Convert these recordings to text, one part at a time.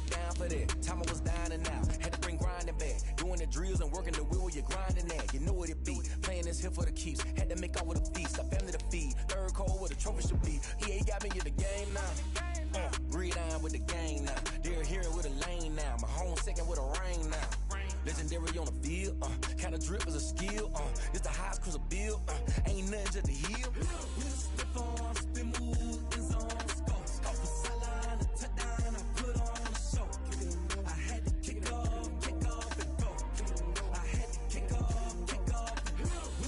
get down for that. Time I was down and out. Had to bring grinding back. Doing the drills and working the wheel where you're grinding at. You know what it be. Playing this here for the keeps. Had to make out with a feast. A family to feed. Third cold where the trophy should be. EA got me in the game now. Read on with the game now. They're here with a lane now. My home second with a rain now. Legendary on the field. Kind of drip is a skill. It's the highest cruiser bill. Ain't nothing just to heal. Step on, spin move, in zone, scope. Off the sideline, a touchdown, I put on the show. I had to kick off and go. I had to kick off and go.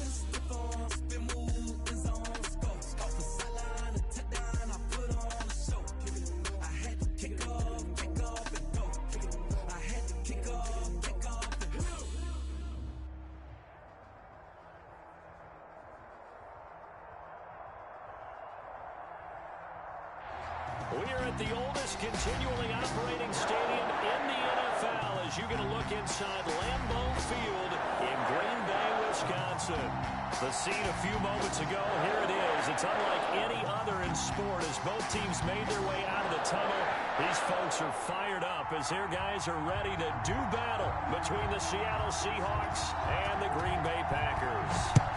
Step on, spin move, in zone, scope. Off the sideline, a touchdown, I put on the show. I had to kick off and go. I had to kick off and go. We are at the oldest continually operating stadium in the NFL as you get a look inside Lambeau Field in Green Bay, Wisconsin. The scene a few moments ago, here it is. It's unlike any other in sport as both teams made their way out of the tunnel. These folks are fired up as their guys are ready to do battle between the Seattle Seahawks and the Green Bay Packers.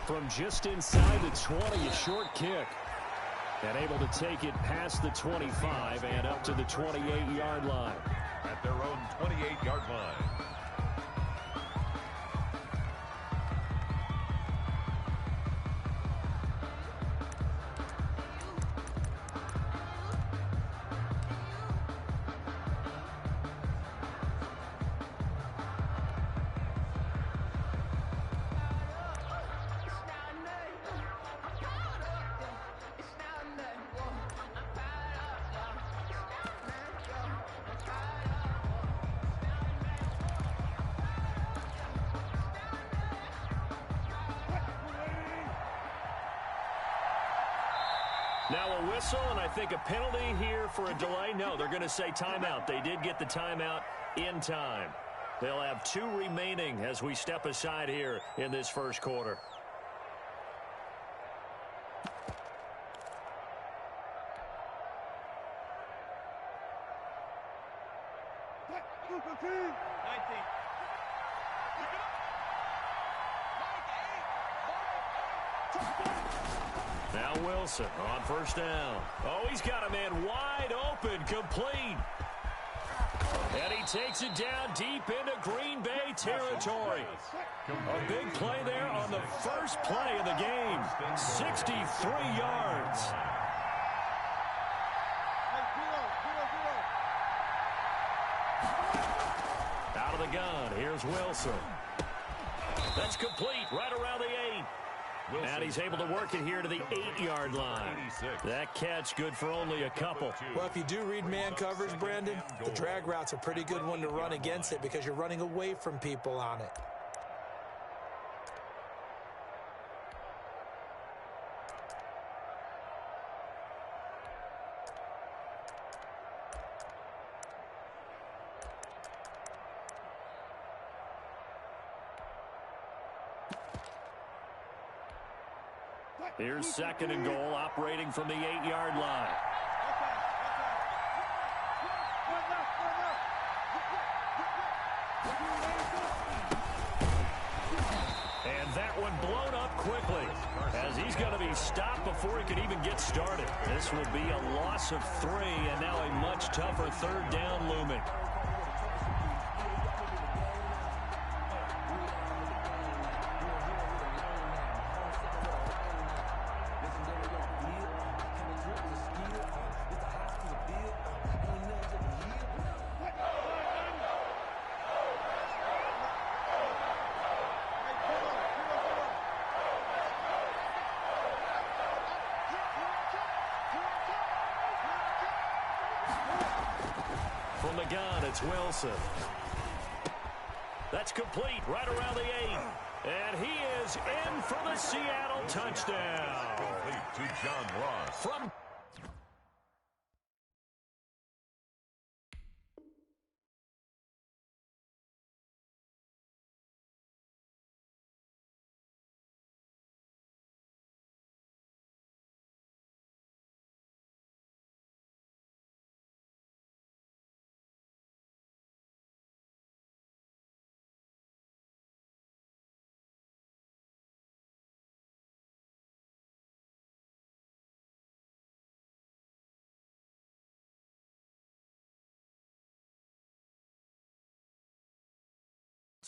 From just inside the 20, a short kick. And able to take it past the 25 and up to the 28-yard line. At their own 28-yard line. Now a whistle, and I think a penalty here for a delay. No, they're going to say timeout. They did get the timeout in time. They'll have 2 remaining as we step aside here in this first quarter. Now Wilson on first down. Oh, he's got a man wide open, complete. And he takes it down deep into Green Bay territory. A big play there on the first play of the game. 63 yards. Out of the gun, here's Wilson. That's complete right around the 8. And he's able to work it here to the 8-yard line. That catch good for only a couple. Well, if you do read man coverage, Brandon, the drag route's a pretty good one to run against it because you're running away from people on it. Here's second and goal, operating from the 8-yard line. And that one blown up quickly as he's going to be stopped before he can even get started. This will be a loss of 3 and now a much tougher third down looming. From the gun, it's Wilson. That's complete right around the 8. And he is in for the Seattle touchdown. Complete to John Ross. From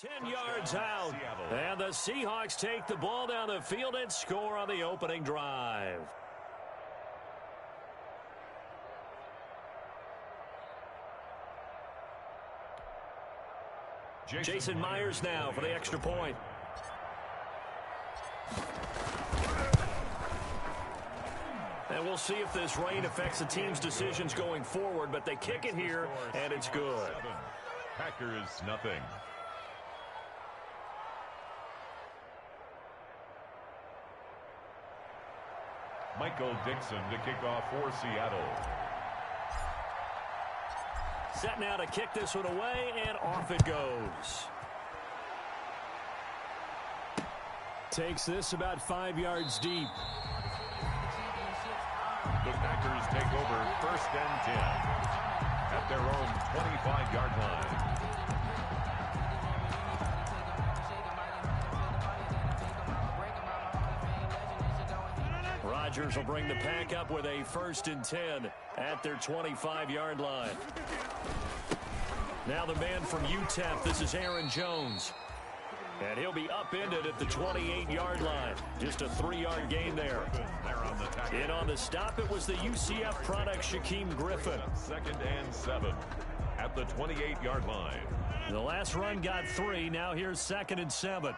10 yards out, and the Seahawks take the ball down the field and score on the opening drive. Jason Myers now for the extra point. And we'll see if this rain affects the team's decisions going forward, but they kick it here, and it's good. Packers nothing. Michael Dixon to kick off for Seattle. Set now to kick this one away, and off it goes. Takes this about 5 yards deep. The Packers take over 1st and 10 at their own 25-yard line. Rodgers will bring the pack up with a 1st and 10 at their 25-yard line. Now the man from UTEP, this is Aaron Jones. And he'll be upended at the 28-yard line. Just a 3-yard gain there. And on the stop, it was the UCF product, Shaquem Griffin. 2nd and 7 at the 28-yard line. The last run got 3. Now here's 2nd and 7.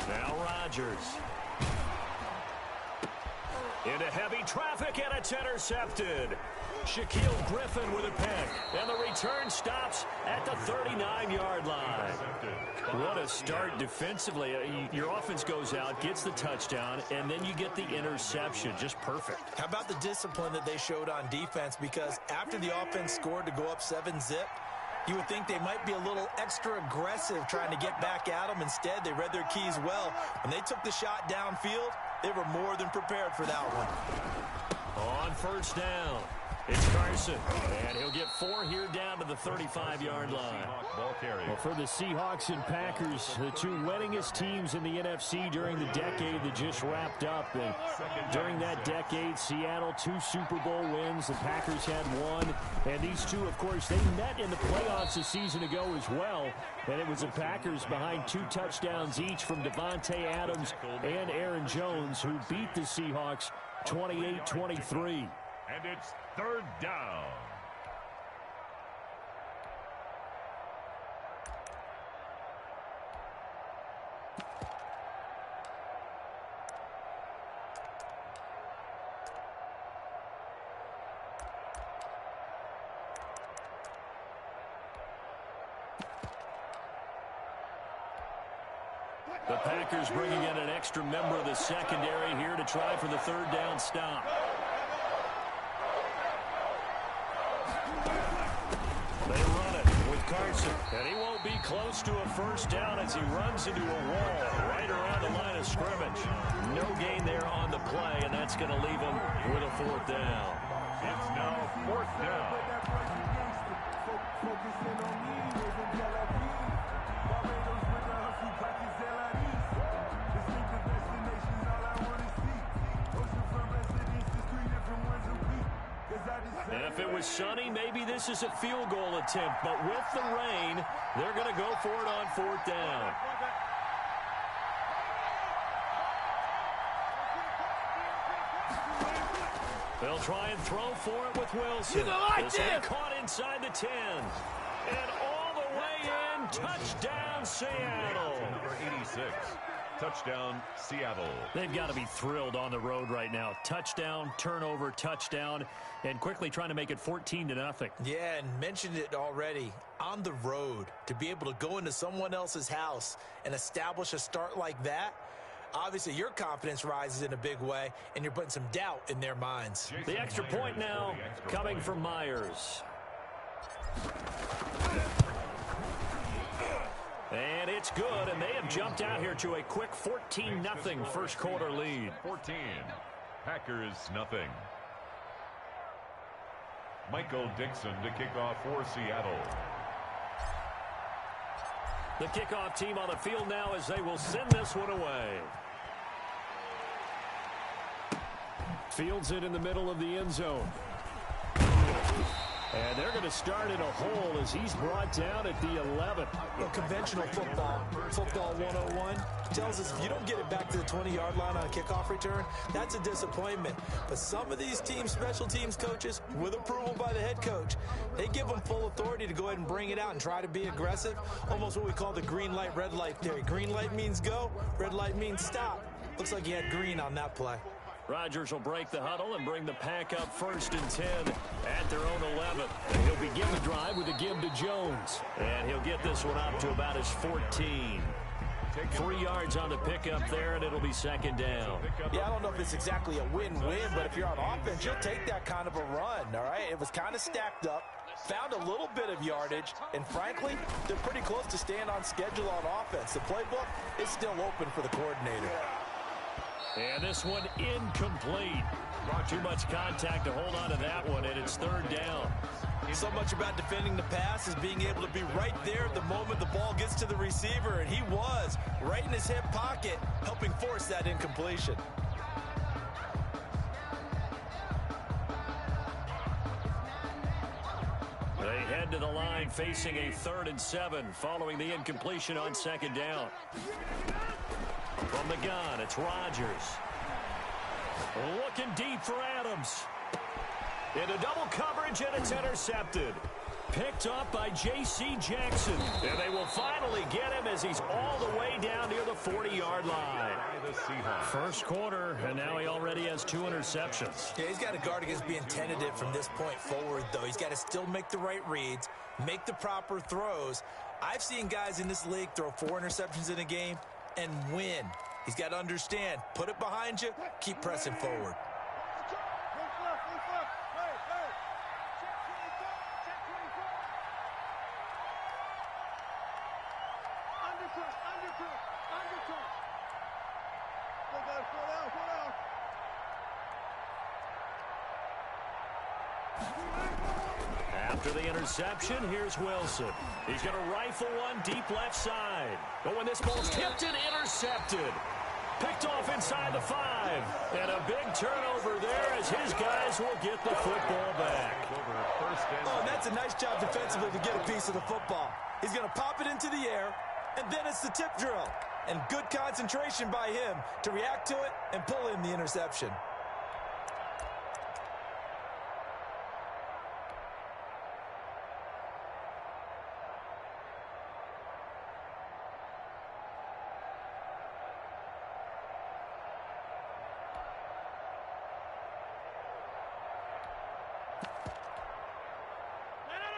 Now Rodgers. Into heavy traffic, and it's intercepted. Shaquille Griffin with a pick, and the return stops at the 39-yard line. What a start defensively. Your offense goes out, gets the touchdown, and then you get the interception. Just perfect. How about the discipline that they showed on defense? Because after the offense scored to go up 7-zip, you would think they might be a little extra aggressive trying to get back at them. Instead, they read their keys well. When they took the shot downfield, they were more than prepared for that one. On 1st down, it's Carson, and he'll get 4 here down to the 35-yard line. Well, for the Seahawks and Packers, the two winningest teams in the NFC during the decade that just wrapped up. And during that decade, Seattle 2 Super Bowl wins. The Packers had 1. And these two, of course, they met in the playoffs a season ago as well. And it was the Packers behind 2 touchdowns each from Devontae Adams and Aaron Jones, who beat the Seahawks 28-23. And it's 3rd down. The Packers bringing in an extra member of the secondary here to try for the 3rd down stop. They run it with Carson, and he won't be close to a 1st down as he runs into a wall right around the line of scrimmage. No gain there on the play, and that's going to leave him with a 4th down. It's now 4th down. And if it was sunny, maybe this is a field goal attempt. But with the rain, they're going to go for it on 4th down. They'll try and throw for it with Wilson. This one caught inside the 10. And all the way in, touchdown Seattle. Number 86. Touchdown, Seattle. They've got to be thrilled on the road right now. Touchdown, turnover, touchdown, and quickly trying to make it 14-0. Yeah, and mentioned it already. On the road, to be able to go into someone else's house and establish a start like that, obviously your confidence rises in a big way, and you're putting some doubt in their minds. The extra point now coming from Myers. And it's good, and they have jumped out here to a quick 14-0 first quarter lead. 14. Packers nothing. Michael Dixon to kick off for Seattle. The kickoff team on the field now as they will send this one away. Fields it in the middle of the end zone. And they're going to start in a hole as he's brought down at the 11. Well, conventional football 101, tells us if you don't get it back to the 20-yard line on a kickoff return, that's a disappointment. But some of these teams, special teams coaches, with approval by the head coach, they give them full authority to go ahead and bring it out and try to be aggressive, almost what we call the green light, red light theory. Green light means go, red light means stop. Looks like he had green on that play. Rodgers will break the huddle and bring the pack up 1st and 10 at their own 11. And he'll begin the drive with a give to Jones. And he'll get this one up to about his 14. 3 yards on the pickup there, and it'll be 2nd down. Yeah, I don't know if it's exactly a win-win, but if you're on offense, you'll take that kind of a run, all right? It was kind of stacked up, found a little bit of yardage, and frankly, they're pretty close to staying on schedule on offense. The playbook is still open for the coordinator. And this one incomplete. Too much contact to hold on to that one, and it's 3rd down. So much about defending the pass is being able to be right there at the moment the ball gets to the receiver, and he was right in his hip pocket, helping force that incompletion. They head to the line facing a 3rd and 7 following the incompletion on 2nd down. From the gun, it's Rodgers. Looking deep for Adams. Into double coverage, and it's intercepted. Picked up by J.C. Jackson. And they will finally get him as he's all the way down near the 40-yard line. First quarter, and now he already has 2 interceptions. Yeah, he's got to guard against being tentative from this point forward, though. He's got to still make the right reads, make the proper throws. I've seen guys in this league throw 4 interceptions in a game and win. He's got to understand, put it behind you, keep pressing forward. After the interception, here's Wilson. He's going to rifle one deep left side. But when this ball's tipped and intercepted, picked off inside the 5. And a big turnover there as his guys will get the football back. Oh, and that's a nice job defensively to get a piece of the football. He's going to pop it into the air, and then it's the tip drill. And good concentration by him to react to it and pull in the interception.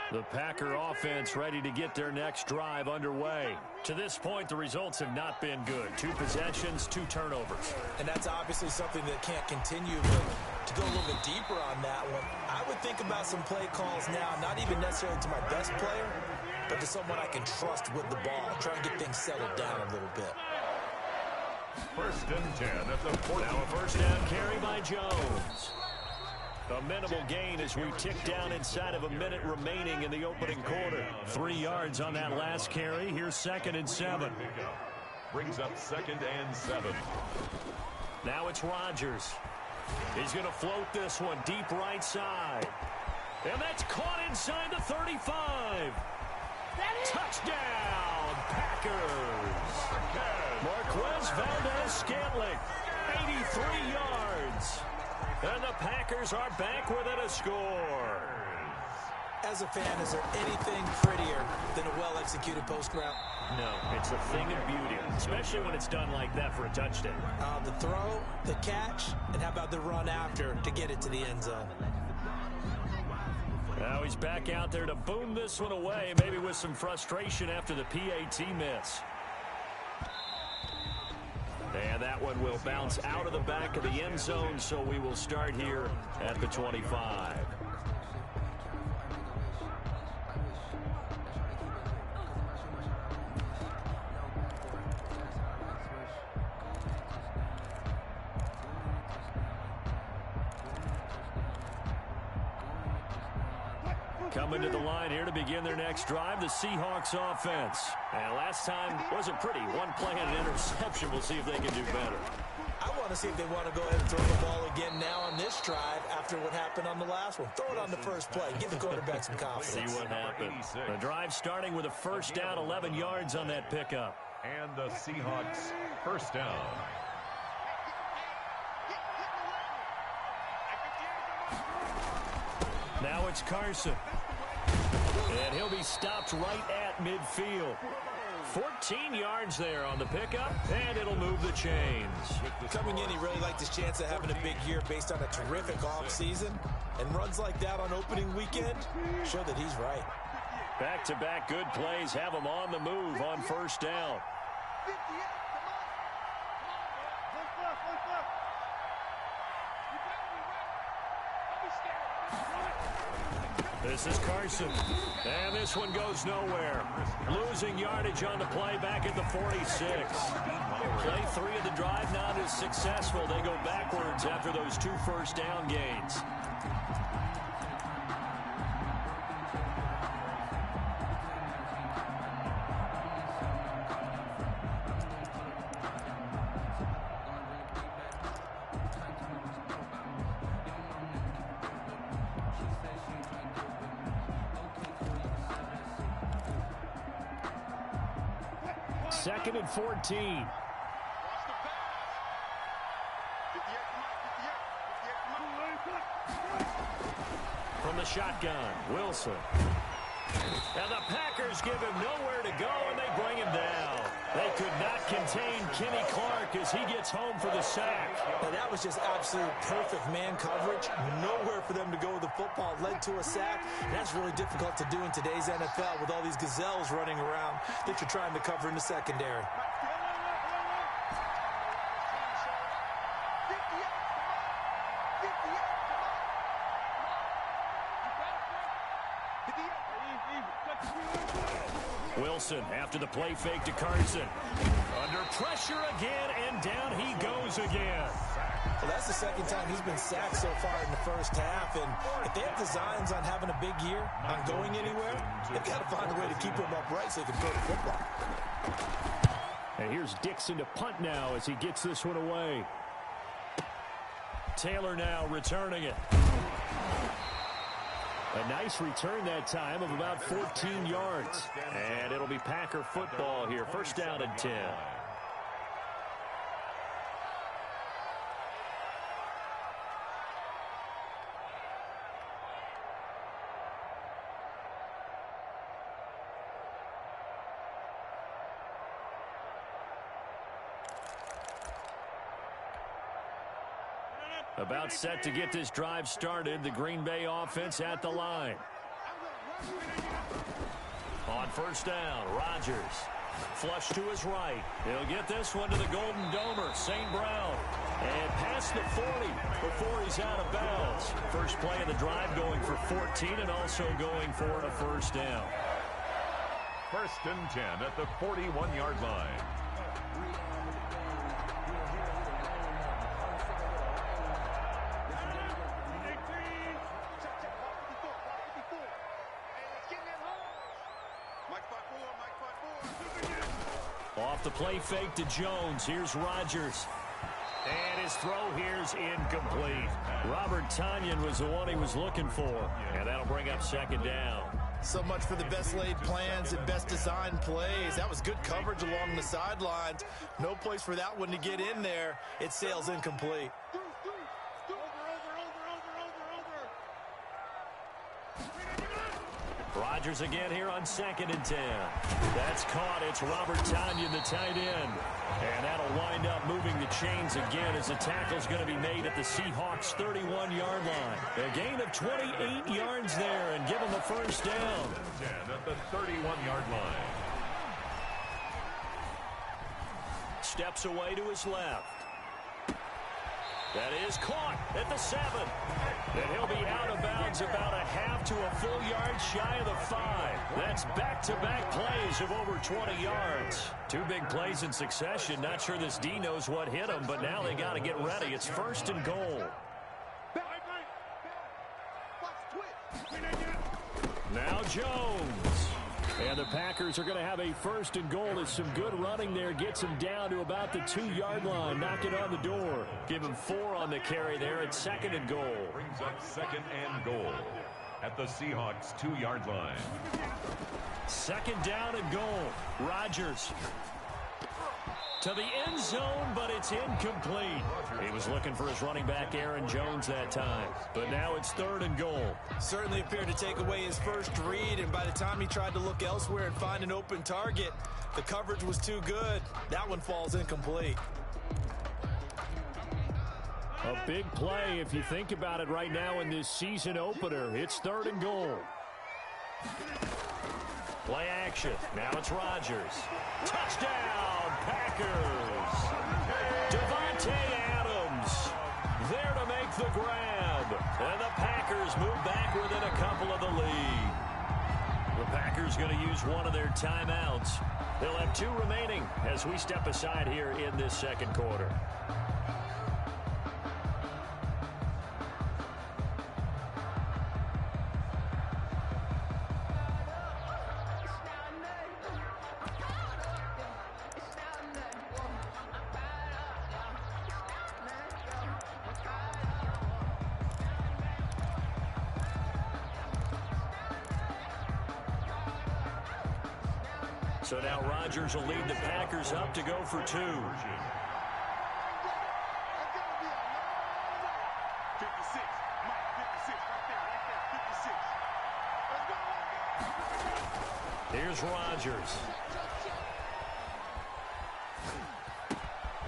The Packer offense ready to get their next drive underway. To this point, the results have not been good. 2 possessions, 2 turnovers. And that's obviously something that can't continue, but to go a little bit deeper on that one, I would think about some play calls now, not even necessarily to my best player, but to someone I can trust with the ball, try and get things settled down a little bit. 1st and 10 at the 40. Now a 1st down carry by Jones. A minimal gain as we tick down inside of a minute remaining in the opening quarter. 3 yards on that last carry. Here's 2nd and 7. Brings up 2nd and 7. Now it's Rodgers. He's going to float this one deep right side. And that's caught inside the 35. Touchdown, Packers. Marquez Valdez-Scantling, 83 yards. And the Packers are back within a score. As a fan, is there anything prettier than a well-executed post route? No, it's a thing of beauty, especially when it's done like that for a touchdown. The throw, the catch, and how about the run after to get it to the end zone? Now he's back out there to boom this one away, maybe with some frustration after the PAT miss. And that one will bounce out of the back of the end zone, so we will start here at the 25. Coming to the line here to begin their next drive, the Seahawks offense. And last time wasn't pretty. One play and an interception. We'll see if they can do better. I want to see if they want to go ahead and throw the ball again now on this drive after what happened on the last one. Throw it on the first play. Give the quarterback some confidence. See what happens. The drive starting with a first down, 11 yards on that pickup. And the Seahawks first down. Now it's Carson. And he'll be stopped right at midfield. 14 yards there on the pickup, and it'll move the chains. Coming in, he really liked his chance of having a big year based on a terrific offseason. And runs like that on opening weekend show that he's right. Back-to-back good plays have him on the move on first down. This is Carson. And this one goes nowhere. Losing yardage on the play back at the 46. Play 3 of the drive not as successful. They go backwards after those 2 first down gains. Second and 14. From the shotgun, Wilson. And the Packers give him nowhere to go, and they bring him down. They could not contain Kenny Clark as he gets home for the sack. Now, that was just absolute perfect man coverage. Nowhere for them to go with the football. Led to a sack. That's really difficult to do in today's NFL with all these gazelles running around that you're trying to cover in the secondary. Wilson after the play fake to Carson. Under pressure again, and down he goes again. Well, that's the second time he's been sacked so far in the first half, and if they have designs on having a big year, on going anywhere, they've got to find a way to keep him upright so they can throw the football. And here's Dixon to punt now as he gets this one away. Taylor now returning it. A nice return that time of about 14 yards. And it'll be Packer football here. First down and 10. About set to get this drive started. The Green Bay offense at the line. On first down, Rodgers. Flush to his right. He'll get this one to the Golden Domer, St. Brown. And past the 40 before he's out of bounds. First play of the drive going for 14 and also going for a first down. First and 10 at the 41-yard line. Off the play fake to Jones. Here's Rodgers. And his throw here's incomplete. Robert Tonyan was the one he was looking for. And that'll bring up second down. So much for the best laid plans and best designed plays. That was good coverage along the sidelines. No place for that one to get in there. It sails incomplete. Rodgers again here on second and 10. That's caught. It's Robert Tonyan, the tight end. And that'll wind up moving the chains again as the tackle's going to be made at the Seahawks' 31-yard line. A gain of 28 yards there and give them the first down. At the 31-yard line. Steps away to his left. That is caught at the 7. And he'll be out of bounds about a half to a full yard shy of the 5. That's back-to-back plays of over 20 yards. 2 big plays in succession. Not sure this D knows what hit him, but now they got to get ready. It's first and goal. Now Jones. And the Packers are going to have a first and goal as some good running there gets him down to about the 2-yard line. Knock it on the door. Give him 4 on the carry there at second and goal. Brings up second and goal at the Seahawks 2-yard line. Second down and goal. Rodgers to the end zone, but it's incomplete. He was looking for his running back, Aaron Jones, that time. But now it's third and goal. Certainly appeared to take away his first read, and by the time he tried to look elsewhere and find an open target, the coverage was too good. That one falls incomplete. A big play if you think about it right now in this season opener. It's third and goal. Play action. Now it's Rodgers. Touchdown, Packers. Devontae Adams there to make the grab. And the Packers move back within a couple of the lead. The Packers going to use one of their timeouts. They'll have 2 remaining as we step aside here in this second quarter. So now Rodgers will lead the Packers up to go for 2. Here's Rodgers.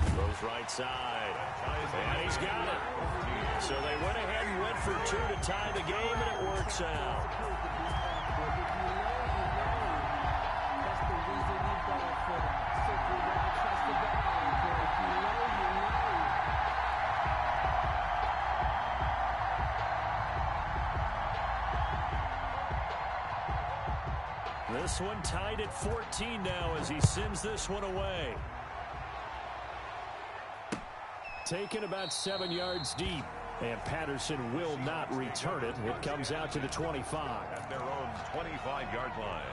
Throws right side. And he's got it. So they went ahead and went for 2 to tie the game, and it works out. This one tied at 14 now as he sends this one away. Taken about 7 yards deep, and Patterson will not return it. It comes out to the 25. At their own 25-yard line.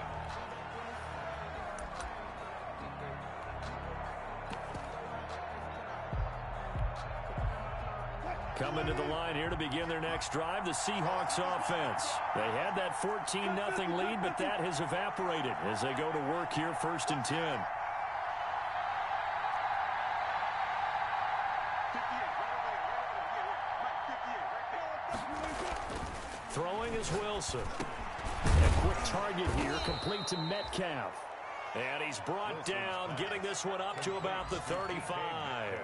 Coming to the line here to begin their next drive, the Seahawks offense. They had that 14-0 lead, but that has evaporated as they go to work here first and 10. Throwing is Wilson. A quick target here, complete to Metcalf. And he's brought down, getting this one up to about the 35.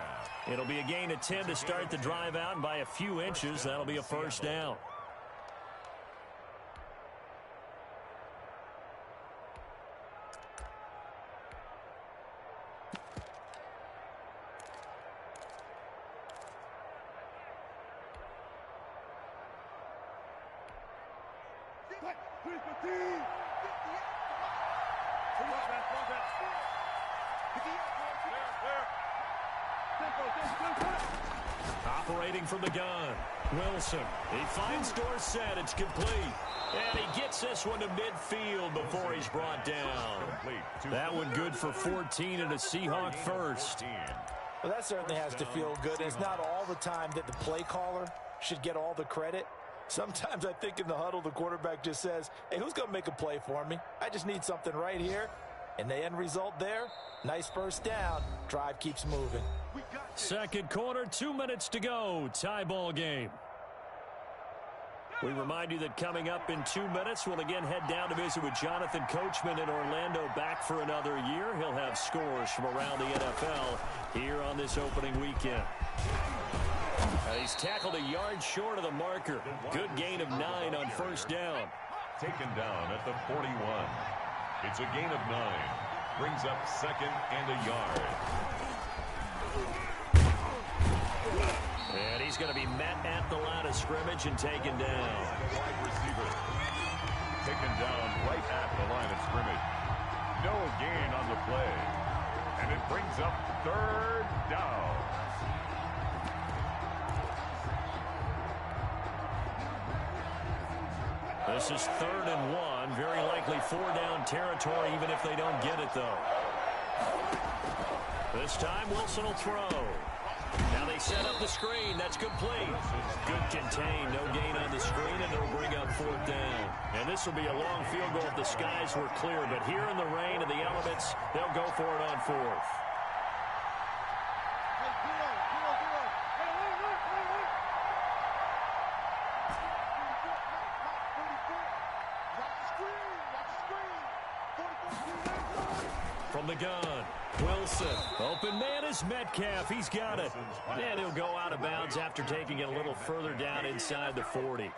It'll be a gain of 10 to start the drive out, and by a few inches, that'll be a first down. Operating from the gun, Wilson. He finds Dorsett. It's complete. And he gets this one to midfield before he's brought down. That one good for 14 and a Seahawk first. Well, that certainly has to feel good. And it's not all the time that the play caller should get all the credit. Sometimes I think in the huddle, the quarterback just says, hey, who's going to make a play for me? I just need something right here. And the end result there, nice first down. Drive keeps moving. Second quarter, 2 minutes to go. Tie ball game. We remind you that coming up in 2 minutes, we'll again head down to visit with Jonathan Coachman in Orlando, back for another year. He'll have scores from around the NFL here on this opening weekend. He's tackled a yard short of the marker. Good gain of 9 on first down. Taken down at the 41. It's a gain of 9. Brings up second and a yard. And he's going to be met at the line of scrimmage and taken down. Wide receiver. Taken down right at the line of scrimmage. No gain on the play. And it brings up third down. The This is 3rd and 1. Very likely 4-down territory, even if they don't get it, though. This time, Wilson will throw. Now they set up the screen. That's complete. Good contain. No gain on the screen, and it'll bring up 4th down. And this will be a long field goal if the skies were clear. But here in the rain and the elements, they'll go for it on 4th. From the gun, Wilson. Open man is Metcalf. He's got it. And he'll go out of bounds after taking it a little further down inside the 40.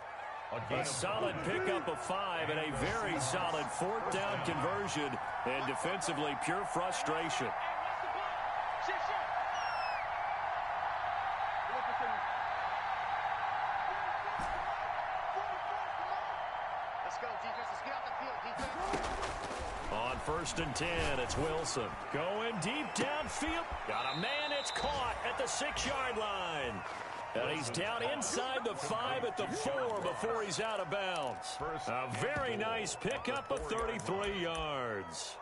A solid pickup of 5 and a very solid 4th down conversion. And defensively, pure frustration. Let's go, defense. Let's get out the field, defense. On 1st and 10, it's Wilson. Going deep downfield. Got a man. It's caught at the 6-yard line. And he's down inside the 5 at the 4 before he's out of bounds. A very nice pickup of 33 yards.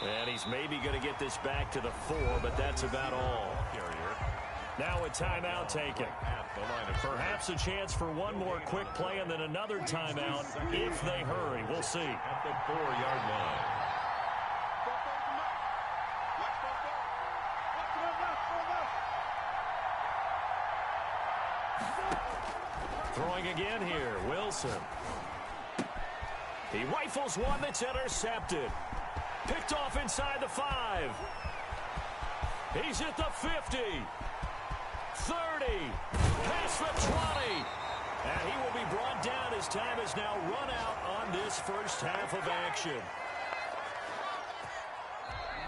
And he's maybe going to get this back to the 4, but that's about all. Now a timeout taken. Perhaps a chance for one more quick play and then another timeout if they hurry. We'll see. At the 4-yard line. Throwing again here, Wilson. He rifles one that's intercepted. Picked off inside the 5. He's at the 50. 30. Past the 20. And he will be brought down as time has now run out on this first half of action.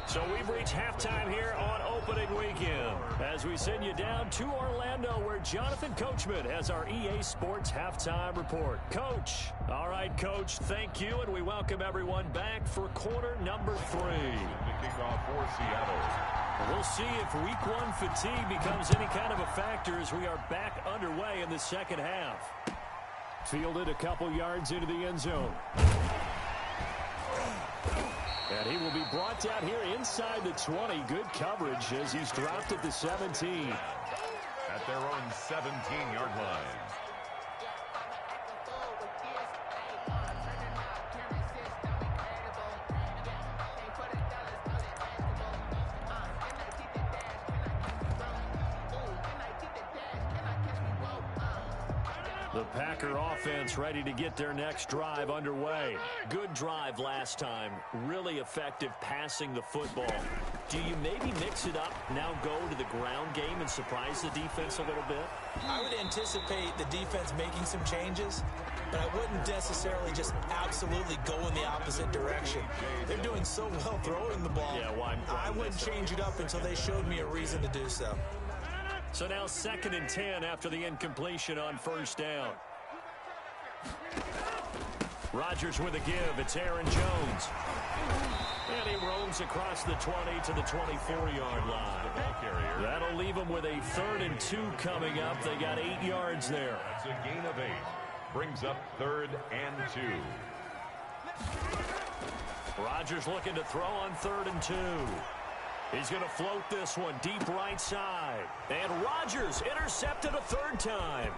So we've reached halftime here on opening weekend as we send you down to Orlando where Jonathan Coachman has our EA Sports halftime report. Coach. All right, Coach, thank you, and we welcome everyone back for quarter number 3. The kickoff for Seattle. We'll see if week 1 fatigue becomes any kind of a factor as we are back underway in the second half. Fielded a couple yards into the end zone. And he will be brought down here inside the 20. Good coverage as he's dropped at the 17. At their own 17-yard line. The Packer offense ready to get their next drive underway. Good drive last time. Really effective passing the football. Do you maybe mix it up, now go to the ground game and surprise the defense a little bit? I would anticipate the defense making some changes, but I wouldn't necessarily just absolutely go in the opposite direction. They're doing so well throwing the ball. Yeah, well, I wouldn't change it up until they showed me a reason to do so. So now 2nd and 10 after the incompletion on 1st down. Rodgers with a give. It's Aaron Jones. And he roams across the 20 to the 24-yard line. That'll leave him with a 3rd and 2 coming up. They got 8 yards there. That's a gain of 8. Brings up 3rd and 2. Rodgers looking to throw on 3rd and 2. He's going to float this one deep right side. And Rodgers intercepted a 3rd time.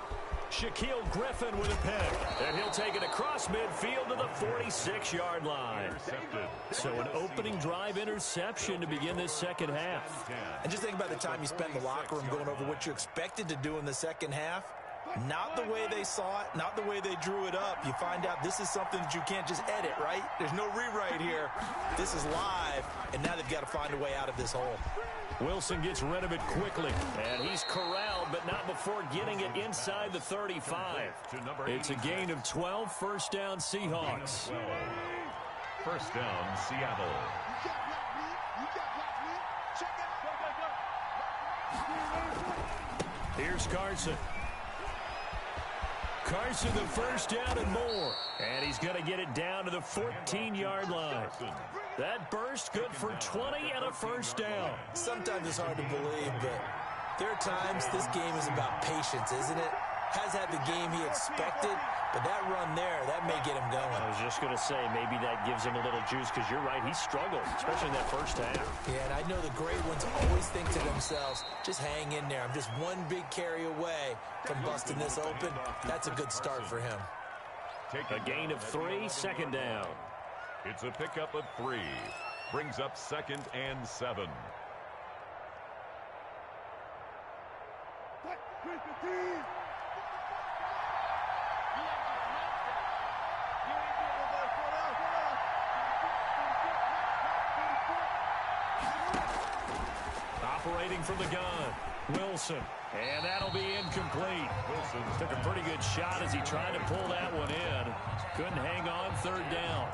Shaquille Griffin with a pick. And he'll take it across midfield to the 46-yard line. So an opening drive interception to begin this second half. And just think about the time you spent in the locker room going over what you're expected to do in the second half. Not the way they saw it, not the way they drew it up. You find out this is something that you can't just edit, right? There's no rewrite here. This is live, and now they've got to find a way out of this hole. Wilson gets rid of it quickly, and he's corralled, but not before getting it inside the 35. It's a gain of 12, first down Seahawks. First down, Seattle. Here's Carson. Carson, the first down and more. And he's going to get it down to the 14-yard line. That burst good for 20 and a first down. Sometimes it's hard to believe, but there are times this game is about patience, isn't it? Has had the game he expected, but that run there, that may get him going. I was just going to say, maybe that gives him a little juice, because you're right, he struggled, especially in that first half. Yeah, and I know the great ones always think to themselves, just hang in there. I'm just one big carry away from busting this open. That's a good start for him. A gain of 3, second down. It's a pickup of 3. Brings up 2nd and 7. Operating from the gun, Wilson. And that'll be incomplete. Wilson took a pretty good shot as he tried to pull that one in. Couldn't hang on, third down.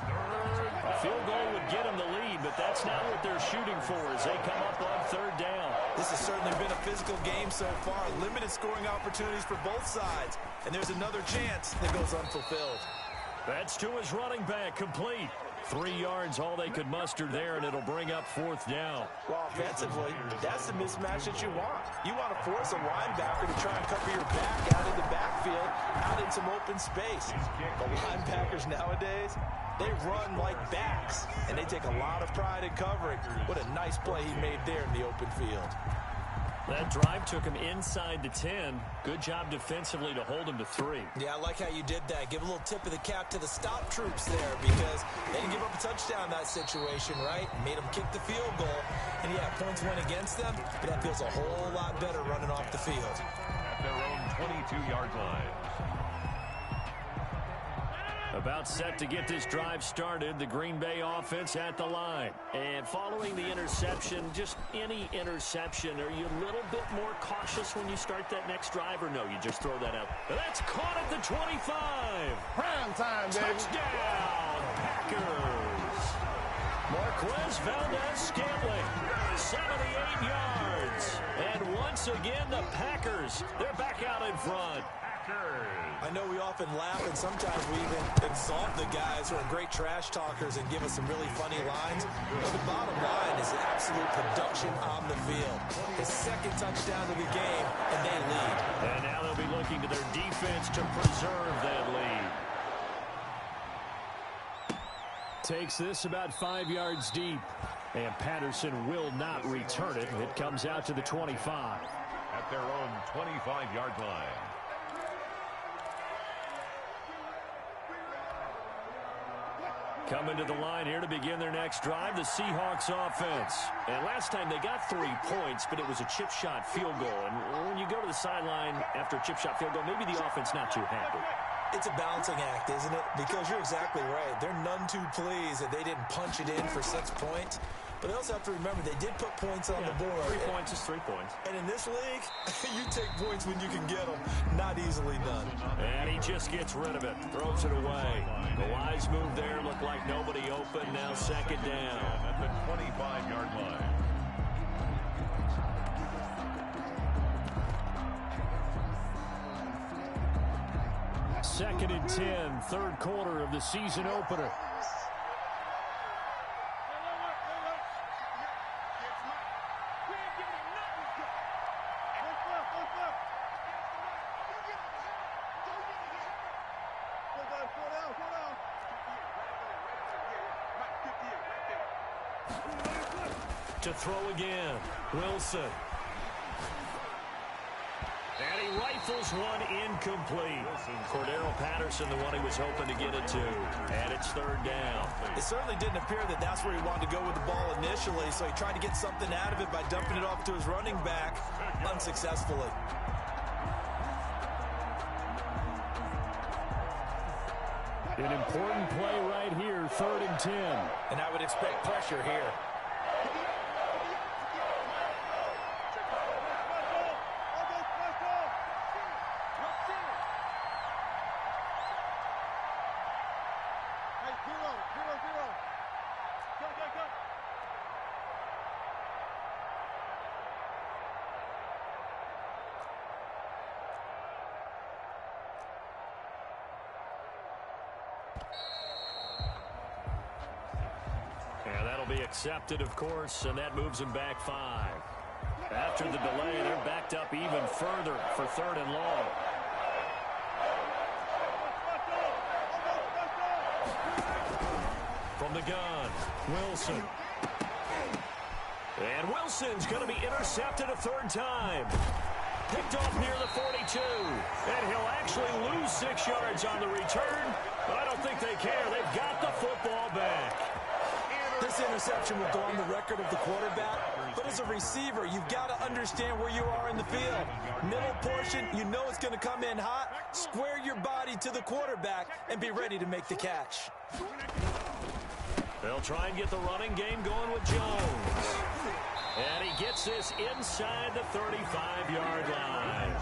A field goal would get him the lead, but that's not what they're shooting for as they come up on third down. This has certainly been a physical game so far. Limited scoring opportunities for both sides. And there's another chance that goes unfulfilled. That's to his running back, complete. 3 yards, all they could muster there, and it'll bring up fourth down. Well, offensively, that's the mismatch that you want. You want to force a linebacker to try and cover your back out in the backfield, out in some open space. The linebackers nowadays, they run like backs, and they take a lot of pride in covering. What a nice play he made there in the open field. That drive took him inside the 10. Good job defensively to hold him to 3. Yeah, I like how you did that. Give a little tip of the cap to the stop troops there, because they didn't give up a touchdown in that situation, right? Made them kick the field goal. And yeah, points went against them, but that feels a whole lot better running off the field. At their own 22-yard line. About set to get this drive started, the Green Bay offense at the line. And following the interception, just any interception, are you a little bit more cautious when you start that next drive, or no, you just throw that out? That's caught at the 25. Prime time, baby. Touchdown, Packers. Marquez Valdez-Scantling, 78 yards. And once again, the Packers, they're back out in front. I know we often laugh, and sometimes we even exalt the guys who are great trash talkers and give us some really funny lines. But the bottom line is absolute production on the field. His second touchdown of the game, and they lead. And now they'll be looking to their defense to preserve that lead. Takes this about 5 yards deep. And Patterson will not return it. It comes out to the 25. At their own 25-yard line. Coming to the line here to begin their next drive, the Seahawks offense. And last time they got 3 points, but it was a chip shot field goal. And when you go to the sideline after a chip shot field goal, maybe the offense not too happy. It's a balancing act, isn't it? Because you're exactly right. They're none too pleased that they didn't punch it in for 6 points. But they also have to remember they did put points on the board. 3 points is 3 points. And in this league, you take points when you can get them. Not easily done. And he just gets rid of it. Throws it away. The wise move there. Looked like nobody open. Now second down. At the 25-yard line. Second and 10. Third quarter of the season opener. To throw again, Wilson. And he rifles one incomplete. Cordero Patterson, the one he was hoping to get it to. And it's third down. It certainly didn't appear that that's where he wanted to go with the ball initially, so he tried to get something out of it by dumping it off to his running back unsuccessfully. An important play right here, 3rd and 10. And I would expect pressure here. And that'll be accepted, of course, and that moves them back 5. After the delay, they're backed up even further for 3rd and long. From the gun, Wilson. And Wilson's going to be intercepted a 3rd time. Picked off near the 42. And he'll actually lose 6 yards on the return, but I don't think they care. They've got the football back. This interception will go on the record of the quarterback, but as a receiver, you've got to understand where you are in the field. Middle portion, you know it's going to come in hot. Square your body to the quarterback and be ready to make the catch. They'll try and get the running game going with Jones. And he gets this inside the 35-yard line.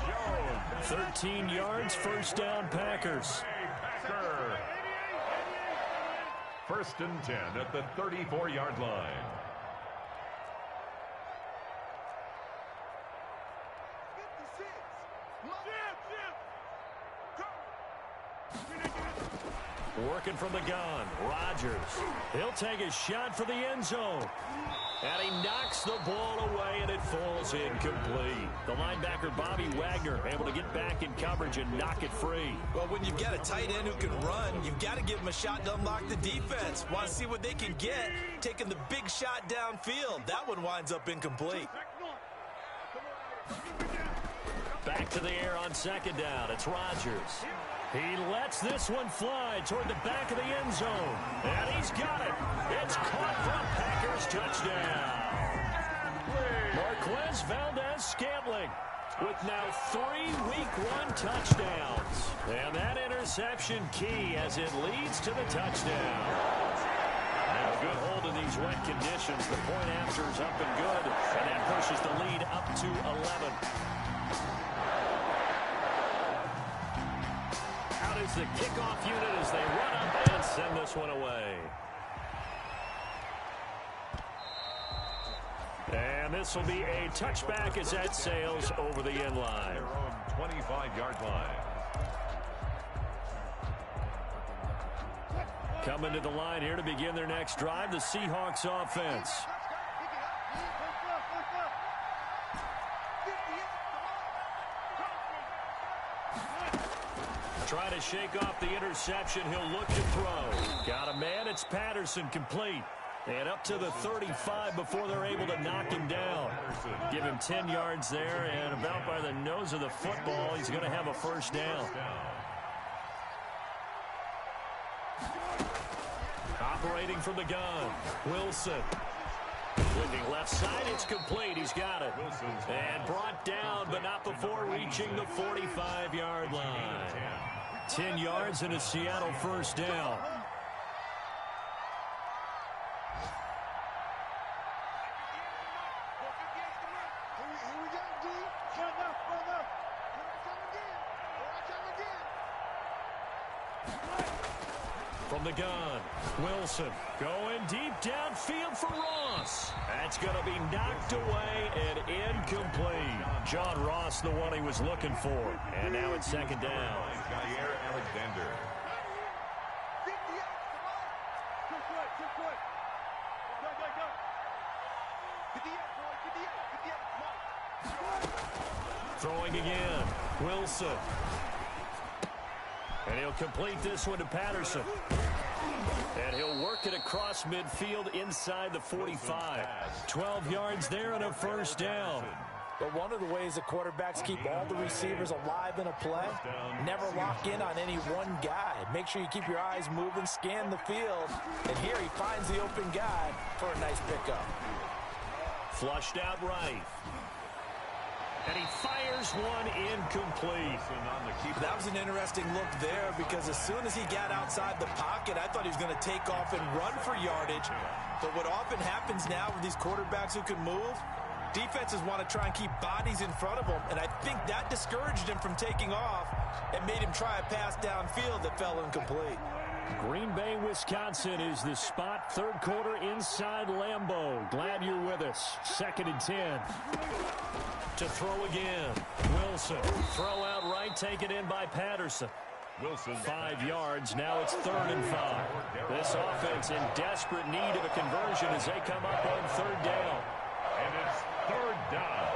13 yards, 1st down, Packers. 1st and 10 at the 34-yard line. Working from the gun, Rodgers. He'll take a shot for the end zone. And he knocks the ball away, and it falls incomplete. The linebacker, Bobby Wagner, able to get back in coverage and knock it free. Well, when you've got a tight end who can run, you've got to give him a shot to unlock the defense. Want to see what they can get, taking the big shot downfield. That one winds up incomplete. Back to the air on 2nd down. It's Rodgers. He lets this one fly toward the back of the end zone. And he's got it. It's caught for a Packers touchdown. Marquez Valdez-Scantling with now 3 Week 1 touchdowns. And that interception key as it leads to the touchdown. And a good hold in these wet conditions. The point after is up and good. And that pushes the lead up to 11. Is the kickoff unit as they run up and send this one away. And this will be a touchback as that sails over the end line. 25-yard line. Coming to the line here to begin their next drive, the Seahawks offense. Try to shake off the interception. He'll look to throw. Got a man. It's Patterson, complete. And up to the 35 before they're able to knock him down. Give him 10 yards there, and about by the nose of the football, he's going to have a 1st down. Operating from the gun, Wilson. Looking left side, it's complete. He's got it. And brought down, but not before reaching the 45-yard line. 10 yards and a Seattle 1st down. From the gun, Wilson going deep downfield for Ross. That's going to be knocked away and incomplete. John Ross, the one he was looking for. And now it's 2nd down. Alexander. Throwing again, Wilson. And he'll complete this one to Patterson. And he'll work it across midfield inside the 45. 12 yards there and a 1st down. But one of the ways the quarterbacks keep all the receivers alive in a play, never lock in on any one guy. Make sure you keep your eyes moving, scan the field. And here he finds the open guy for a nice pickup. Flushed out right. And he fires one incomplete. That was an interesting look there because as soon as he got outside the pocket, I thought he was going to take off and run for yardage. But what often happens now with these quarterbacks who can move, defenses want to try and keep bodies in front of them, and I think that discouraged him from taking off and made him try a pass downfield that fell incomplete. Green Bay, Wisconsin is the spot. Third quarter inside Lambeau. Glad you're with us. 2nd and 10. To throw again. Wilson. Throw out right. Taken in by Patterson. Wilson. 5 yards. Now it's 3rd and 5. This offense in desperate need of a conversion as they come up on 3rd down. And it's 3rd down.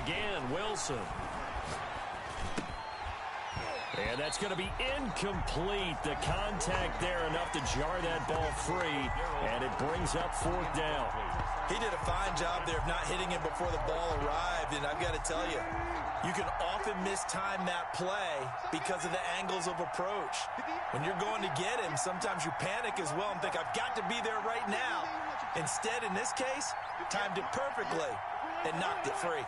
Again, Wilson. And that's going to be incomplete. The contact there enough to jar that ball free, and it brings up 4th down. He did a fine job there of not hitting him before the ball arrived, and I've got to tell you, you can often mistime that play because of the angles of approach. When you're going to get him, sometimes you panic as well and think, I've got to be there right now. Instead, in this case, timed it perfectly and knocked it free.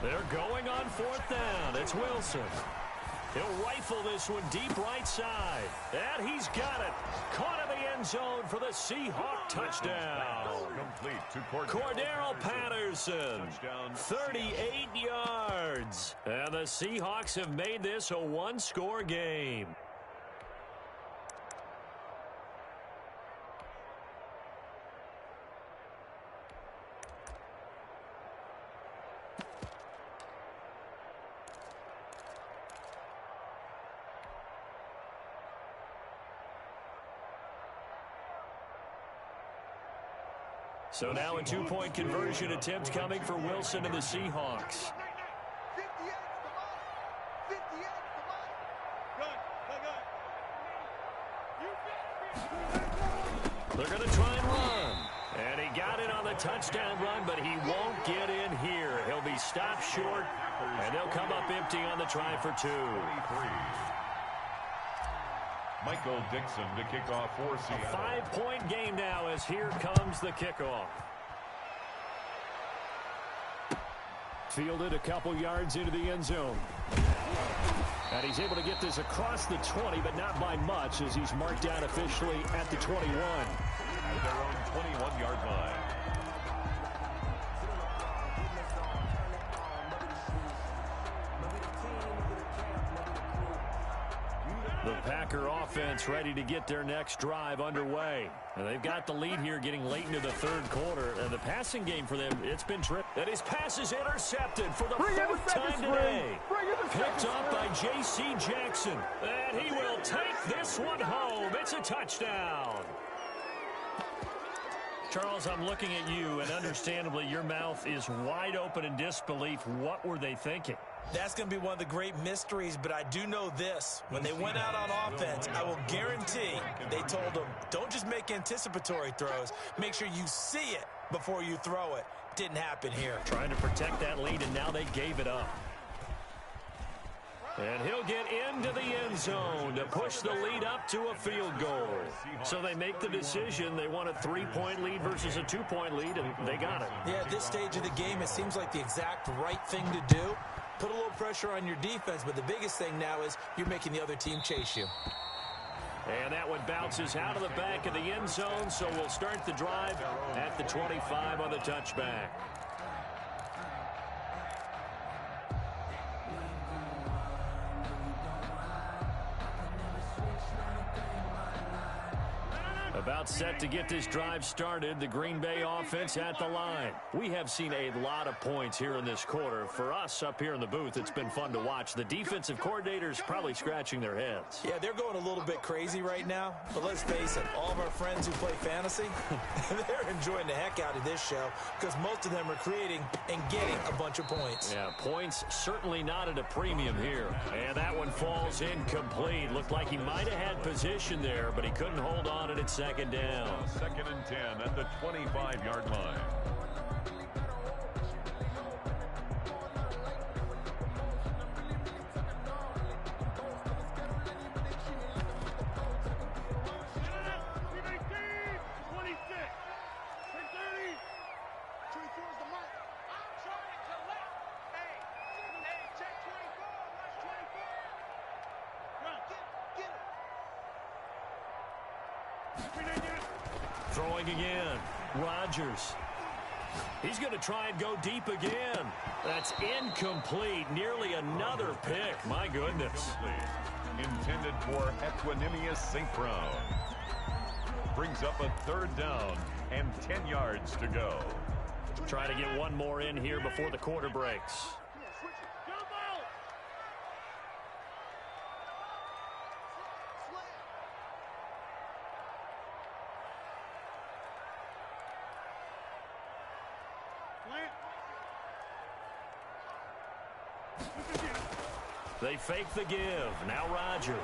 They're going on 4th down. It's Wilson. He'll rifle this one deep right side. And he's got it. Caught in the end zone for the Seahawk touchdown. Complete to Cordero Patterson. 38 yards. And the Seahawks have made this a one-score game. So now a 2-point conversion attempt coming for Wilson and the Seahawks. They're going to try and run. And he got it on the touchdown run, but he won't get in here. He'll be stopped short, and they'll come up empty on the try for 2. Michael Dixon to kick off for Seattle. A 5-point game now as here comes the kickoff. Fielded a couple yards into the end zone. And he's able to get this across the 20, but not by much as he's marked down officially at the 21. At their own 21-yard line. The Packer offense ready to get their next drive underway. And they've got the lead here getting late into the 3rd quarter. And the passing game for them, it's been tricky. And his pass is intercepted for the 4th time today. Picked up by J.C. Jackson. And he will take this one home. It's a touchdown. Charles, I'm looking at you, and understandably, your mouth is wide open in disbelief. What were they thinking? That's going to be one of the great mysteries, but I do know this. When they went out on offense, I will guarantee they told them, don't just make anticipatory throws. Make sure you see it before you throw it. Didn't happen here. Trying to protect that lead, and now they gave it up. And he'll get into the end zone to push the lead up to a field goal. So they make the decision. They want a 3-point lead versus a 2-point lead, and they got it. Yeah, at this stage of the game, it seems like the exact right thing to do. Put a little pressure on your defense, but the biggest thing now is you're making the other team chase you. And that one bounces out of the back of the end zone, so we'll start the drive at the 25 on the touchback. About set to get this drive started, the Green Bay offense at the line. We have seen a lot of points here in this quarter. For us up here in the booth, it's been fun to watch. The defensive coordinators probably scratching their heads. Yeah, they're going a little bit crazy right now. But let's face it, all of our friends who play fantasy, they're enjoying the heck out of this show because most of them are creating and getting a bunch of points. Yeah, points certainly not at a premium here. And that one falls incomplete. Looked like he might have had position there, but he couldn't hold on, and it's second down. 2nd and 10 at the 25-yard line. Throwing again. Rodgers. He's going to try and go deep again. That's incomplete. Nearly another pick. My goodness. Intended for Equanimous St. Brown. Brings up a 3rd down and 10 yards to go. Try to get one more in here before the quarter breaks. They fake the give. Now Rodgers.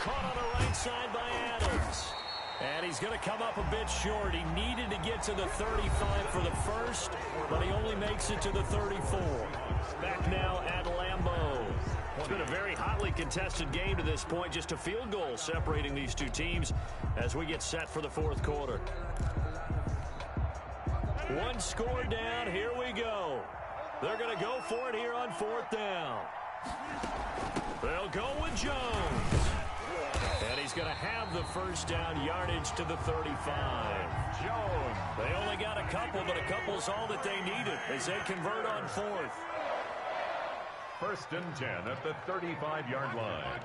Caught on the right side by Adams. And he's going to come up a bit short. He needed to get to the 35 for the first, but he only makes it to the 34. Back now at Lambeau. It's been a very hotly contested game to this point. Just a field goal separating these two teams as we get set for the 4th quarter. One score down. Here we go. They're going to go for it here on 4th down. They'll go with Jones. And he's going to have the first down, yardage to the 35. Jones. They only got a couple, but a couple's all that they needed as they convert on 4th. 1st and 10 at the 35-yard line.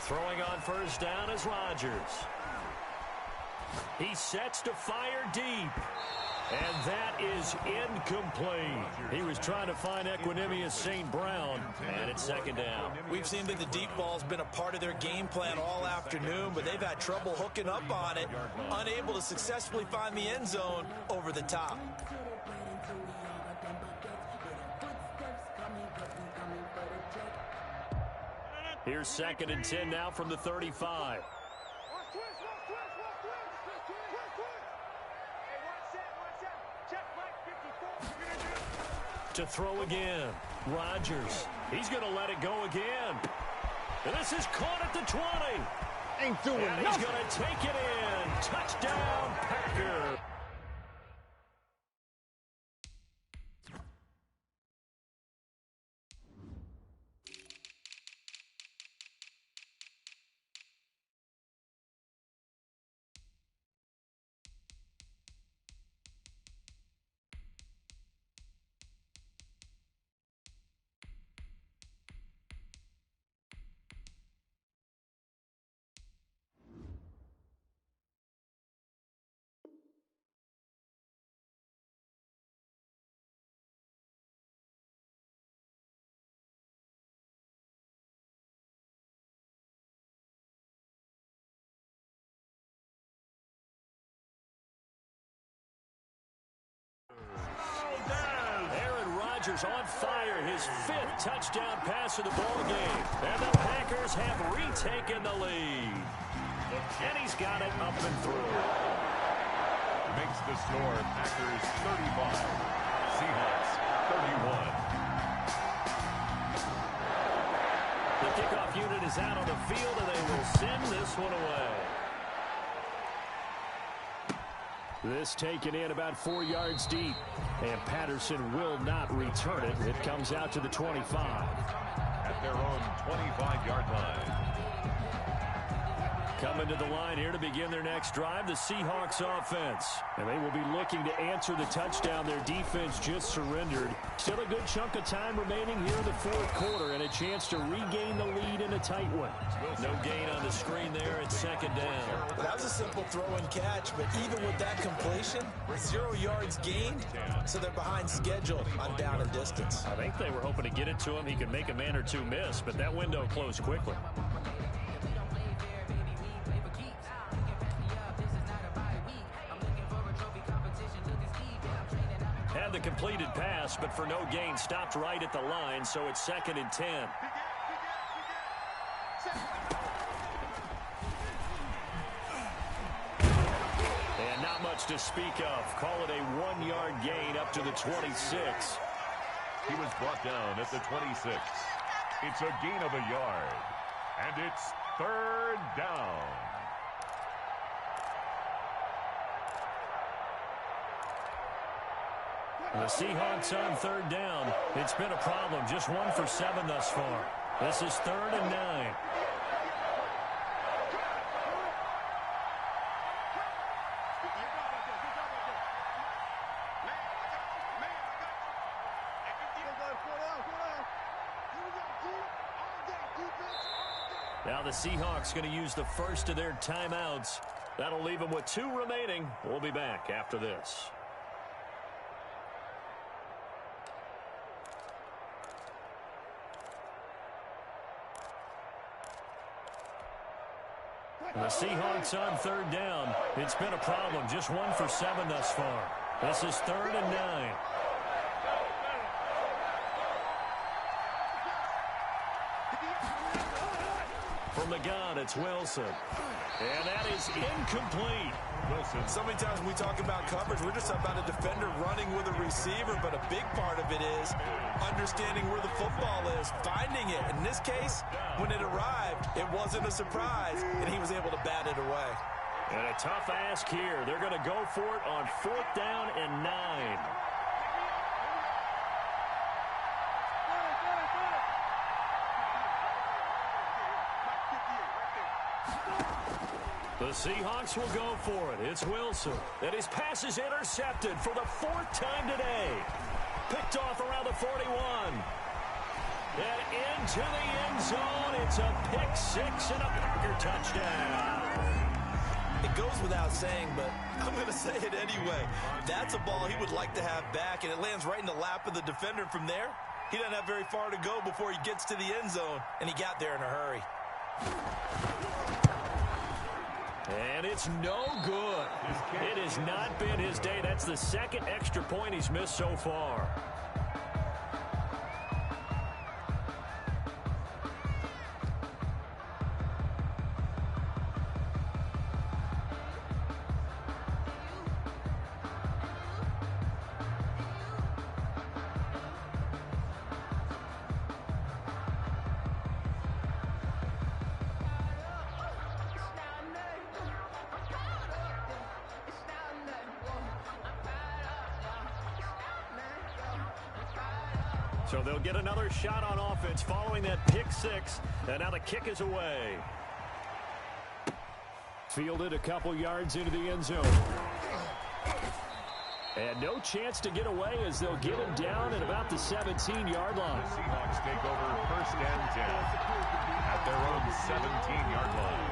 Throwing on 1st down is Rodgers. He sets to fire deep. And that is incomplete. He was trying to find Equanimous St. Brown, and it's 2nd down. We've seen that the deep ball's been a part of their game plan all afternoon, but they've had trouble hooking up on it, unable to successfully find the end zone over the top. Here's 2nd and 10 now from the 35. To throw again. Rodgers. He's going to let it go again. And this is caught at the 20. Ain't doing and nothing. He's going to take it in. Touchdown, Packer. Rodgers on fire, his 5th touchdown pass of the ball game. And the Packers have retaken the lead. And he's got it up and through. Makes the score Packers 35, Seahawks 31. The kickoff unit is out on the field, and they will send this one away. This taken in about 4 yards deep. And Patterson will not return it. It comes out to the 25. At their own 25-yard line. Coming to the line here to begin their next drive, the Seahawks offense. And they will be looking to answer the touchdown their defense just surrendered. Still a good chunk of time remaining here in the 4th quarter and a chance to regain the lead in a tight one. No gain on the screen there at 2nd down. Well, that was a simple throw and catch, but even with that completion, 0 yards gained, so they're behind schedule on down and distance. I think they were hoping to get it to him. He could make a man or two miss, but that window closed quickly. Had the completed pass, but for no gain, stopped right at the line, so it's 2nd and 10. And not much to speak of. Call it a 1-yard gain up to the 26. He was brought down at the 26. It's a gain of a yard. And it's 3rd down. The Seahawks on 3rd down. It's been a problem. Just 1 for 7 thus far. This is 3rd and 9. Now the Seahawks going to use the first of their timeouts. That'll leave them with 2 remaining. We'll be back after this. The Seahawks on 3rd down. It's been a problem. Just 1 for 7 thus far. This is 3rd and 9. From the gun, it's Wilson. And that is incomplete. Wilson. So many times when we talk about coverage, we're just talking about a defender running with a receiver, but a big part of it is understanding where the football is, finding it. In this case, when it arrived, it wasn't a surprise, and he was able to bat it away. And a tough ask here. They're going to go for it on 4th down and 9. The Seahawks will go for it. It's Wilson. And his pass is intercepted for the 4th time today. Picked off around the 41. And into the end zone. It's a pick 6 and a Packer touchdown. It goes without saying, but I'm going to say it anyway. That's a ball he would like to have back, and it lands right in the lap of the defender from there. He doesn't have very far to go before he gets to the end zone, and he got there in a hurry. And it's no good. It has not been his day. That's the 2nd extra point he's missed so far. So they'll get another shot on offense following that pick 6. And now the kick is away. Fielded a couple yards into the end zone. And no chance to get away as they'll get him down at about the 17-yard line. The Seahawks take over 1st and 10 at their own 17-yard line.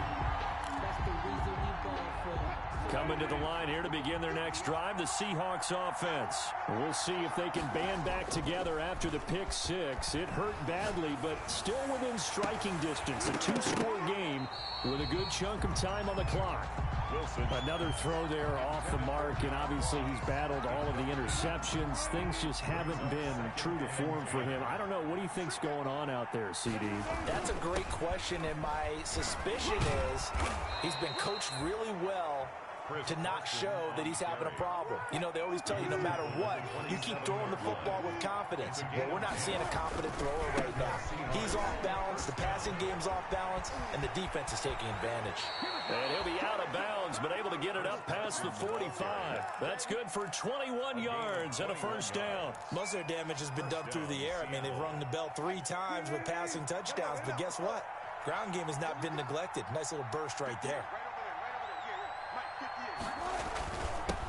Coming to the line here to begin their next drive, the Seahawks offense. We'll see if they can band back together after the pick 6. It hurt badly, but still within striking distance. A 2-score game with a good chunk of time on the clock. Wilson. Another throw there off the mark, and obviously he's battled all of the interceptions. Things just haven't been true to form for him. I don't know. What do you think's going on out there, CD? That's a great question, and my suspicion is he's been coached really well to not show that he's having a problem. You know, they always tell you no matter what, you keep throwing the football with confidence. Well, we're not seeing a confident thrower right now. He's off balance, the passing game's off balance, and the defense is taking advantage. And he'll be out of bounds, but able to get it up past the 45. That's good for 21 yards and a 1st down. Most of their damage has been done through the air. I mean, they've rung the bell 3 times with passing touchdowns, but guess what? Ground game has not been neglected. Nice little burst right there.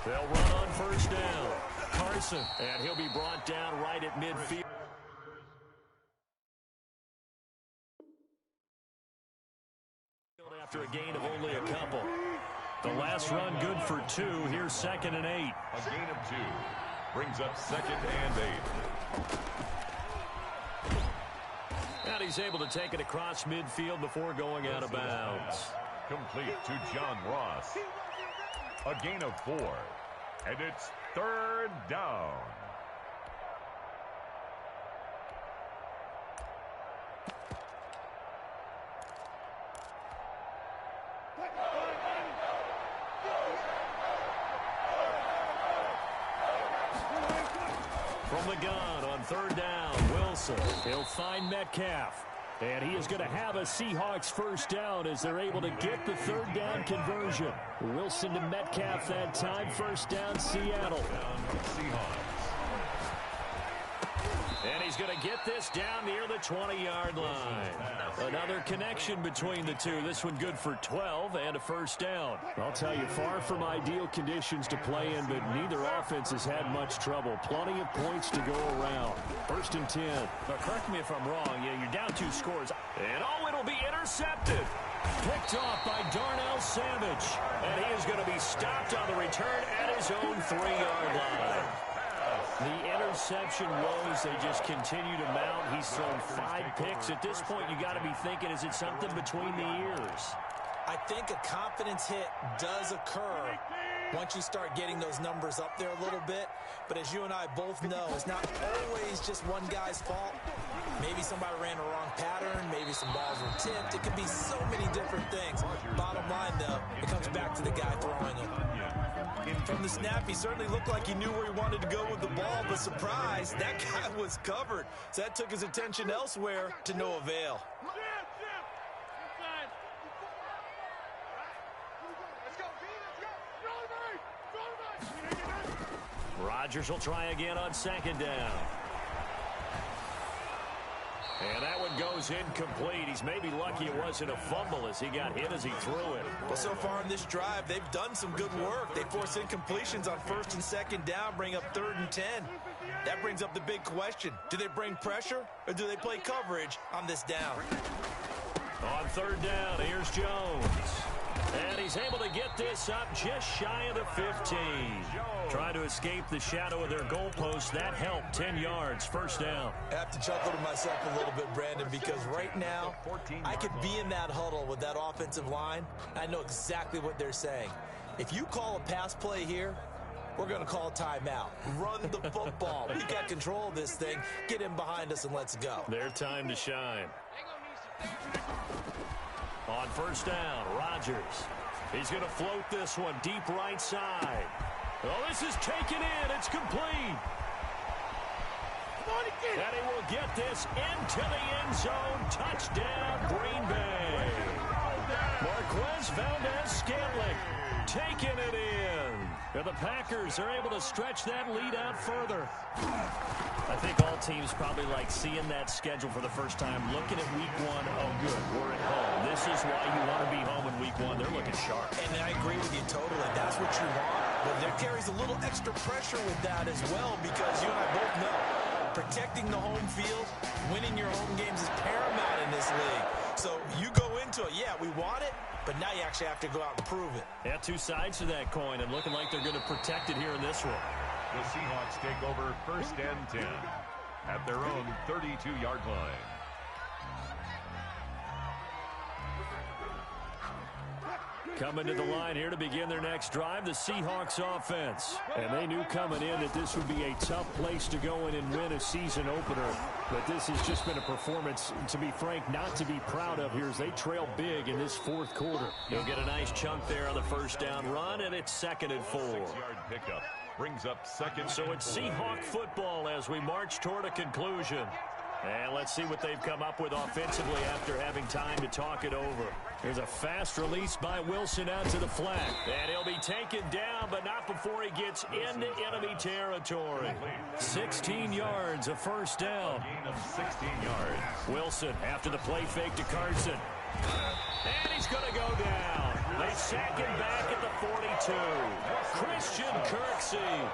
They'll run on 1st down. Carson, and he'll be brought down right at midfield. After a gain of only a couple. The last run good for 2. Here's 2nd and 8. A gain of 2 brings up 2nd and 8. And he's able to take it across midfield before going out of bounds. Complete to John Ross. A gain of 4. And it's 3rd down. From the gun on 3rd down, Wilson. He'll find Metcalf. And he is going to have a Seahawks 1st down as they're able to get the 3rd down conversion. Wilson to Metcalf that time. 1st down, Seattle. And he's going to get this down near the 20-yard line. Another connection between the two. This one good for 12 and a first down. I'll tell you, far from ideal conditions to play in, but neither offense has had much trouble. Plenty of points to go around. First and 10. Now, correct me if I'm wrong. Yeah, you're down 2 scores. And it'll be intercepted. Picked off by Darnell Savage. And he is going to be stopped on the return at his own 3-yard line. The interception woes, they just continue to mount. He's thrown 5 picks. At this point, you got to be thinking, is it something between the ears? I think a confidence hit does occur once you start getting those numbers up there a little bit. But as you and I both know, it's not always just one guy's fault. Maybe somebody ran a wrong pattern. Maybe some balls were tipped. It could be so many different things. Bottom line, though, it comes back to the guy throwing them. From the snap, he certainly looked like he knew where he wanted to go with the ball, but surprise, that guy was covered. So that took his attention elsewhere to no avail. Rodgers will try again on 2nd down. And that one goes incomplete. He's maybe lucky it wasn't a fumble as he got hit as he threw it. Well, so far in this drive, they've done some good work. They force incompletions on 1st and 2nd down, bring up 3rd and 10. That brings up the big question. Do they bring pressure or do they play coverage on this down? On 3rd down, here's Jones. And he's able to get this up just shy of the 15. Trying to escape the shadow of their goalpost. That helped. 10 yards, first down. I have to chuckle to myself a little bit, Brandon, because right now I could be in that huddle with that offensive line. I know exactly what they're saying. If you call a pass play here, we're going to call a timeout. Run the football. We got control of this thing. Get in behind us and let's go. Their time to shine. On 1st down, Rodgers. He's going to float this one deep right side. Oh, this is taken in. It's complete. And he will get this into the end zone. Touchdown, Green Bay. Marquez Valdez-Scantling taking it in. And the Packers are able to stretch that lead out further. I think all teams probably like seeing that schedule for the first time, looking at week 1. Oh, good, we're at home. This is why you want to be home in week 1. They're looking sharp. And I agree with you totally. That's what you want. But there carries a little extra pressure with that as well, because you and I both know protecting the home field, winning your home games is paramount in this league. So you go into it, yeah, we want it, but now you actually have to go out and prove it. Yeah, 2 sides to that coin, and looking like they're going to protect it here in this one. The Seahawks take over 1st and 10 at their own 32-yard line. Coming to the line here to begin their next drive, the Seahawks offense. And they knew coming in that this would be a tough place to go in and win a season opener. But this has just been a performance, to be frank, not to be proud of here as they trail big in this 4th quarter. He'll get a nice chunk there on the 1st down run, and it's 2nd and 4. 6-yard pickup brings up 2nd. So it's Seahawk football as we march toward a conclusion. And let's see what they've come up with offensively after having time to talk it over. There's a fast release by Wilson out to the flat. And he'll be taken down, but not before he gets into enemy territory. 16 yards, a 1st down. Gain of 16 yards. Wilson after the play fake to Carson. And he's going to go down. They sack him back at the 42. Christian Kirksey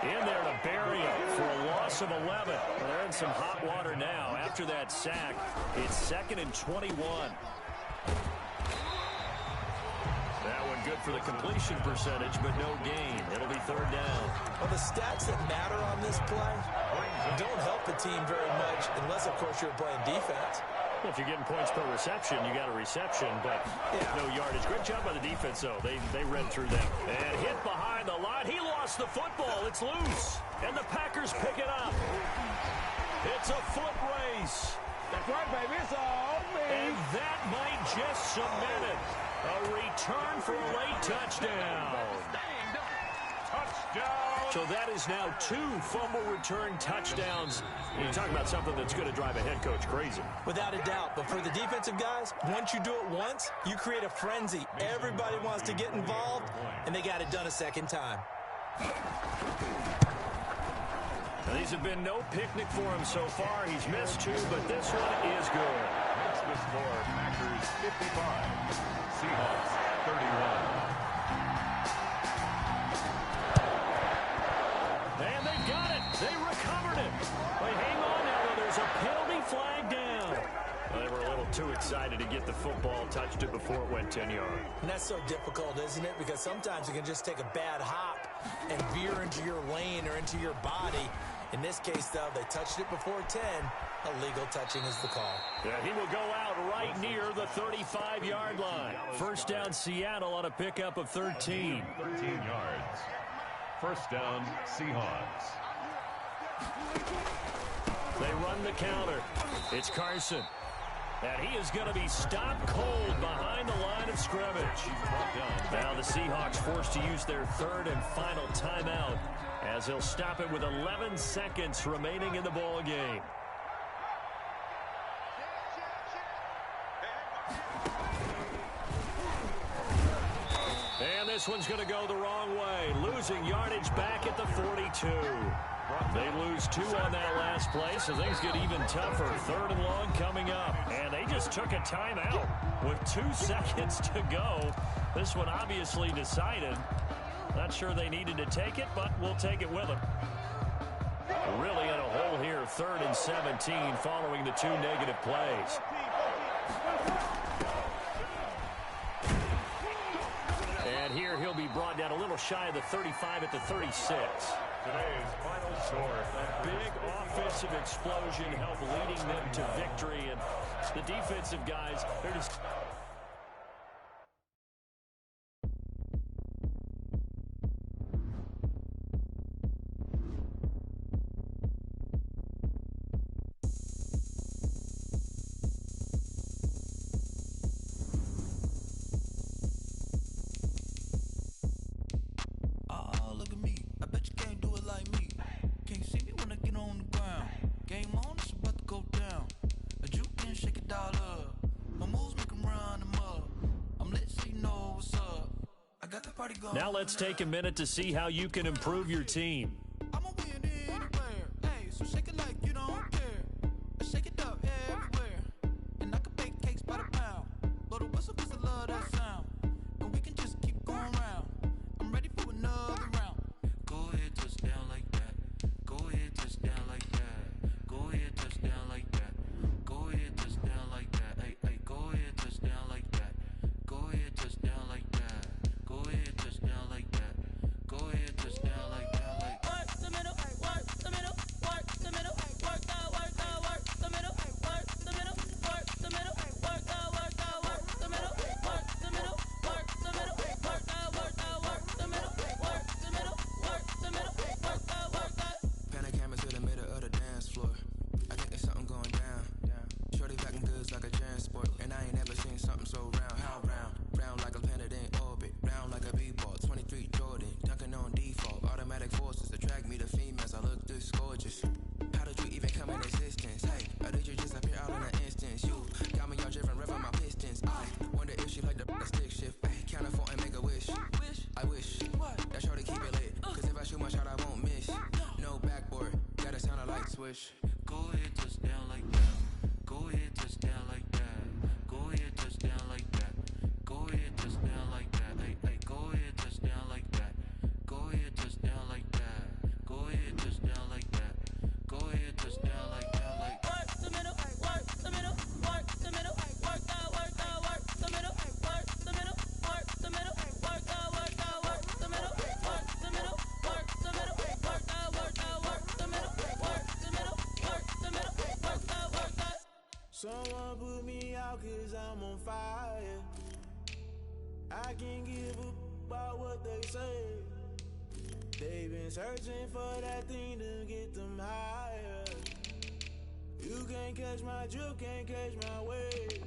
in there to bury him for a loss of 11. Well, they're in some hot water now. After that sack, it's 2nd and 21. That one good for the completion percentage, but no gain. It'll be 3rd down. Well, the stats that matter on this play don't help the team very much unless, of course, you're playing defense. Well, if you're getting points per reception, you got a reception, but no yardage. Great job by the defense, though. They read through them. And hit behind the line. He lost the football. It's loose. And the Packers pick it up. It's a foot race. That's right, baby. It's all me. And that might just cement it. A return for a late touchdown. Touchdown. So that is now 2 fumble return touchdowns. You're talking about something that's going to drive a head coach crazy. Without a doubt. But for the defensive guys, once you do it once, you create a frenzy. Everybody wants to get involved, and they got it done a second time. Now, these have been no picnic for him so far. He's missed 2, but this one is good. Makes the score Packers 55, Seahawks 31. And they got it. They recovered it. But hang on now, though. There's a penalty flag down. Well, they were a little too excited to get the football, touched it before it went 10 yards. And that's so difficult, isn't it? Because sometimes you can just take a bad hop and veer into your lane or into your body. In this case, though, they touched it before 10. Illegal touching is the call. Yeah, he will go out right near the 35-yard line. First down, Seattle on a pickup of 13. 13 yards. First down, Seahawks. They run the counter. It's Carson. And he is going to be stopped cold behind the line of scrimmage. Now the Seahawks forced to use their third and final timeout as he'll stop it with 11 seconds remaining in the ball game. And this one's going to go the wrong way. Losing yardage back at the 42. They lose 2 on that last play, so things get even tougher. Third and long coming up. And they just took a timeout with 2 seconds to go. This one obviously decided. Not sure they needed to take it, but we'll take it with them. Really in a hole here, 3rd and 17 following the 2 negative plays. And here he'll be brought down a little shy of the 35 at the 36. Today's final score. A big offensive explosion helped leading them to victory. And the defensive guys, they're just... Now let's take a minute to see how you can improve your team. I'm gonna win anywhere. Hey, so shake it like you don't care. Shake it up everywhere. And I can bake cakes by the pound. Blow the whistle 'cause I love that sound. And we can just keep going round. I'm ready for another round. Go ahead, touchdown like that. Go ahead, touchdown like that. Go ahead, touchdown like that. Go ahead, touchdown like that. Hey, hey, go ahead, touchdown like that. Go ahead, touchdown like that. Go ahead, touchdown like that. Go ahead, touchdown like that. Like work the middle, work the middle, work the middle, work the middle, work the middle, work the middle, work the middle, work the middle, work the middle, work the middle, work the middle, work the middle, work the. Pan a camera to the middle of the dance floor. I think there's something going down. Shorty packing goods like a transport, and I ain't never seen something so round. How round? Round like a planet in orbit, round like a b-ball. 23 Jordan, dunking on default. Automatic forces attract me to females. I look this gorgeous. How did you even come in existence? Hey, or did you just appear out in an instance? You got me all driven, revving my pistons. I wonder if she like the stick shift. Hey, count it 4 and make a wish. I wish that shorty keep it lit. 'Cause if I shoot my shot, I won't miss. No backboard, gotta sound a light switch. Go ahead, touchdown like that. Go ahead, touchdown like that. Go ahead, touchdown like that. Go ahead, touchdown like that. Hey, hey, go ahead, touchdown like that. Go ahead, touchdown like that. Go ahead, touchdown like that. Go ahead, touchdown like that. Like work the middle, work the middle, work the middle, work the middle, work the middle, work the middle, work the middle, work the middle, work the middle, work the middle, work the middle, work the middle, work the. Someone put me out 'cause I'm on fire. I can't give up about what they say. They've been searching for that thing to get them higher. You can't catch my drift, can't catch my wave.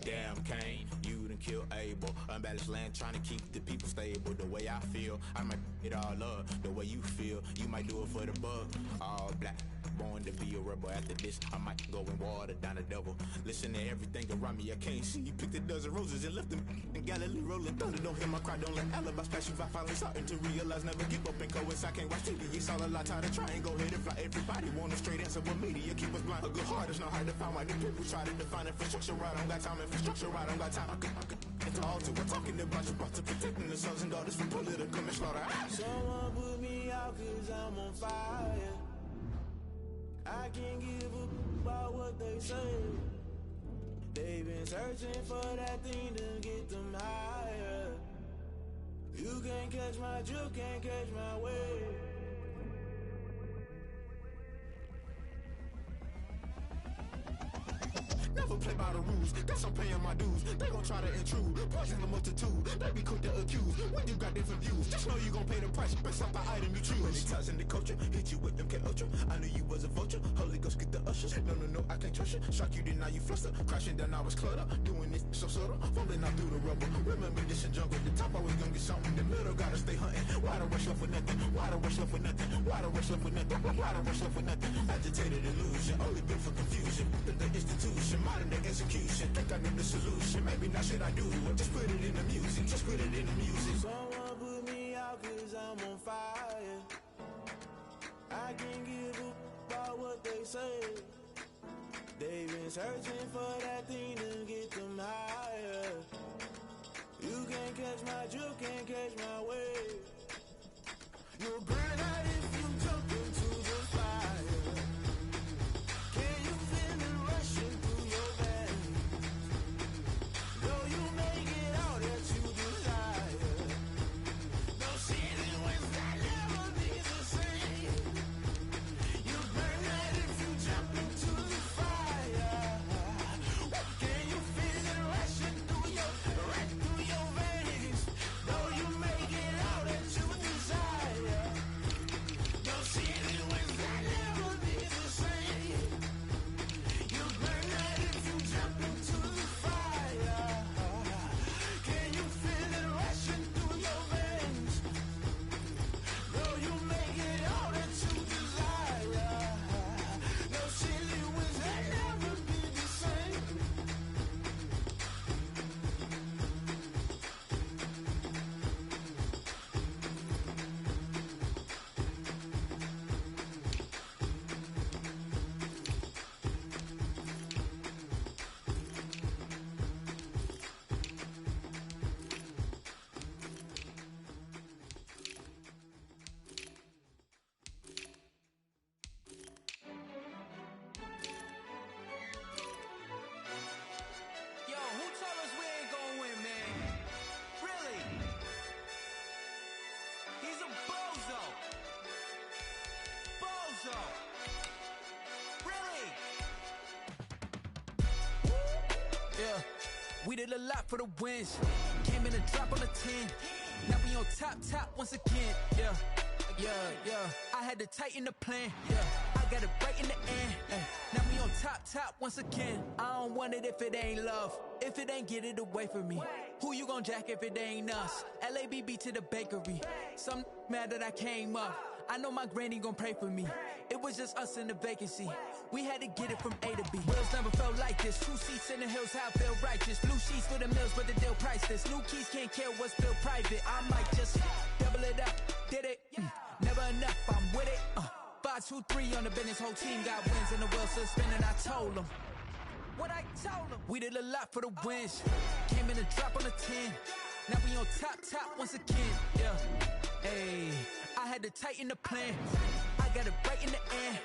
Damn, Kane, you done killed Abel. Unbalanced land, trying to keep the people stable. The way I feel, I might it all up. The way you feel, you might do it for the buck. All black, born to be a rebel. After this, I might go and water down the devil. Listen to everything around me, I can't see. Picked a dozen roses and left them in Galilee rolling thunder. Don't hear my cry, don't let alibis pass you by. Finally starting to realize, never give up and coincide. Can't watch TV, it's all a lot. Time to try and go ahead and fly. Everybody want a straight answer, but media keep us blind. A good heart is not hard to find. Why the people try to define infrastructure right? I don't got time. Infrastructure right, I don't got time. It's all to we're talking about you, about to protecting the sons and daughters from political manslaughter. Someone put me out 'cause I'm on fire. I can't give up about what they say. They've been searching for that thing to get them higher. You can't catch my drift, can't catch my wave. Never play by the rules, guess I'm paying my dues. They gon' try to intrude, poison the multitude. They be quick to accuse, when you got different views. Just know you gon' pay the price, based off the item you choose. Many times in the culture, hit you with them K-Ultra. I knew you was a vulture, Holy Ghost get the ushers. No, I can't trust you. Shock you, then now you fluster. Crashing down, I was cluttered. Doing this so subtle, fumbling out through the rubble. Remember this in jungle, the top always gonna get something. The middle gotta stay hunting. Why the rush left with nothing? Why the rush left with nothing? Why the rush left with nothing? Why the rush left with nothing? Agitated illusion, only built for confusion. The institution, modern day execution. Think I know the solution, maybe not should I do it. Just put it in the music, just put it in the music. Someone put me out 'cause I'm on fire. I can't give up about what they say. They've been searching for that thing to get them higher. You can't catch my drift, can't catch my wave. You'll burn out if you jump into the fire. Can you feel it rushing through your veins? Though you make it all that you desire. No ceiling wins that never be the same. You burn out if you jump into the fire. Can you feel it rushing through your veins? Though you make it all that you desire. No ceiling wins that never be the same. You burn out if you jump into the fire. Can you feel it rushing through your veins? Though you make it all that you desire. No ceiling wins that never be the same. Yo, who told us we ain't gonna win, man? Really? He's a bozo. Bozo. Really? Yeah, we did a lot for the wins. Came in a drop on a 10. Now we on top once again. Yeah. I had to tighten the plan. Yeah, I got it right in the end. Now we on top once again. I don't want it if it ain't love. If it ain't, get it away from me. Who you gon' jack if it ain't us? LABB to the bakery. Some mad that I came up. I know my granny gon' pray for me. It was just us in the vacancy. We had to get it from A to B. Wheels never felt like this. 2 seats in the hills, how I feel righteous. Blue sheets for the mills, but the deal priceless. New keys can't care what's still private. I might just double it up. Did it? Never enough, I'm with it. 5, 2, 3 on the business. Whole team got wins and the wheels still spinning. I told them what I told them. We did a lot for the wins. Came in a drop on a 10. Now we on top once again. Yeah. Hey, I had to tighten the plan. I got it right in the end.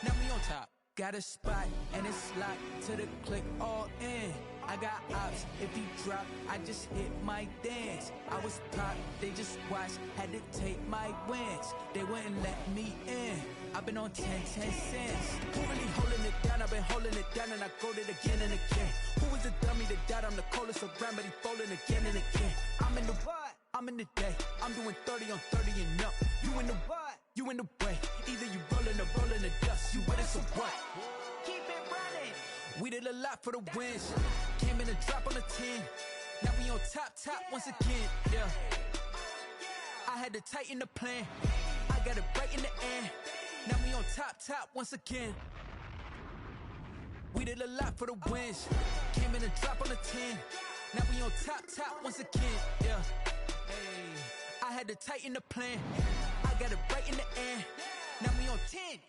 Now we on top. Got a spot and it's locked to the click all in. I got ops, if he drop, I just hit my dance. I was pop, they just watched, had to take my wins. They wouldn't let me in. I've been on 10 cents. Who really holding it down? I've been holding it down and I go it again and again. Who is the dummy that doubt I'm the coldest around, but he folding again and again. I'm in the what? I'm in the day. I'm doing 30 on 30 and up. You in the what? You in the way. Either you rolling or rolling the dust. You with us or what? Keep it running. We did a lot for the wins. Came in a drop on a 10. Now we on top once again. Yeah. I had to tighten the plan. I got it right in the end. Now we on top once again. We did a lot for the wins. Came in and drop on the 10. Now we on top once again. Yeah. Hey, I had to tighten the plan. I got it right in the end. Now we on 10.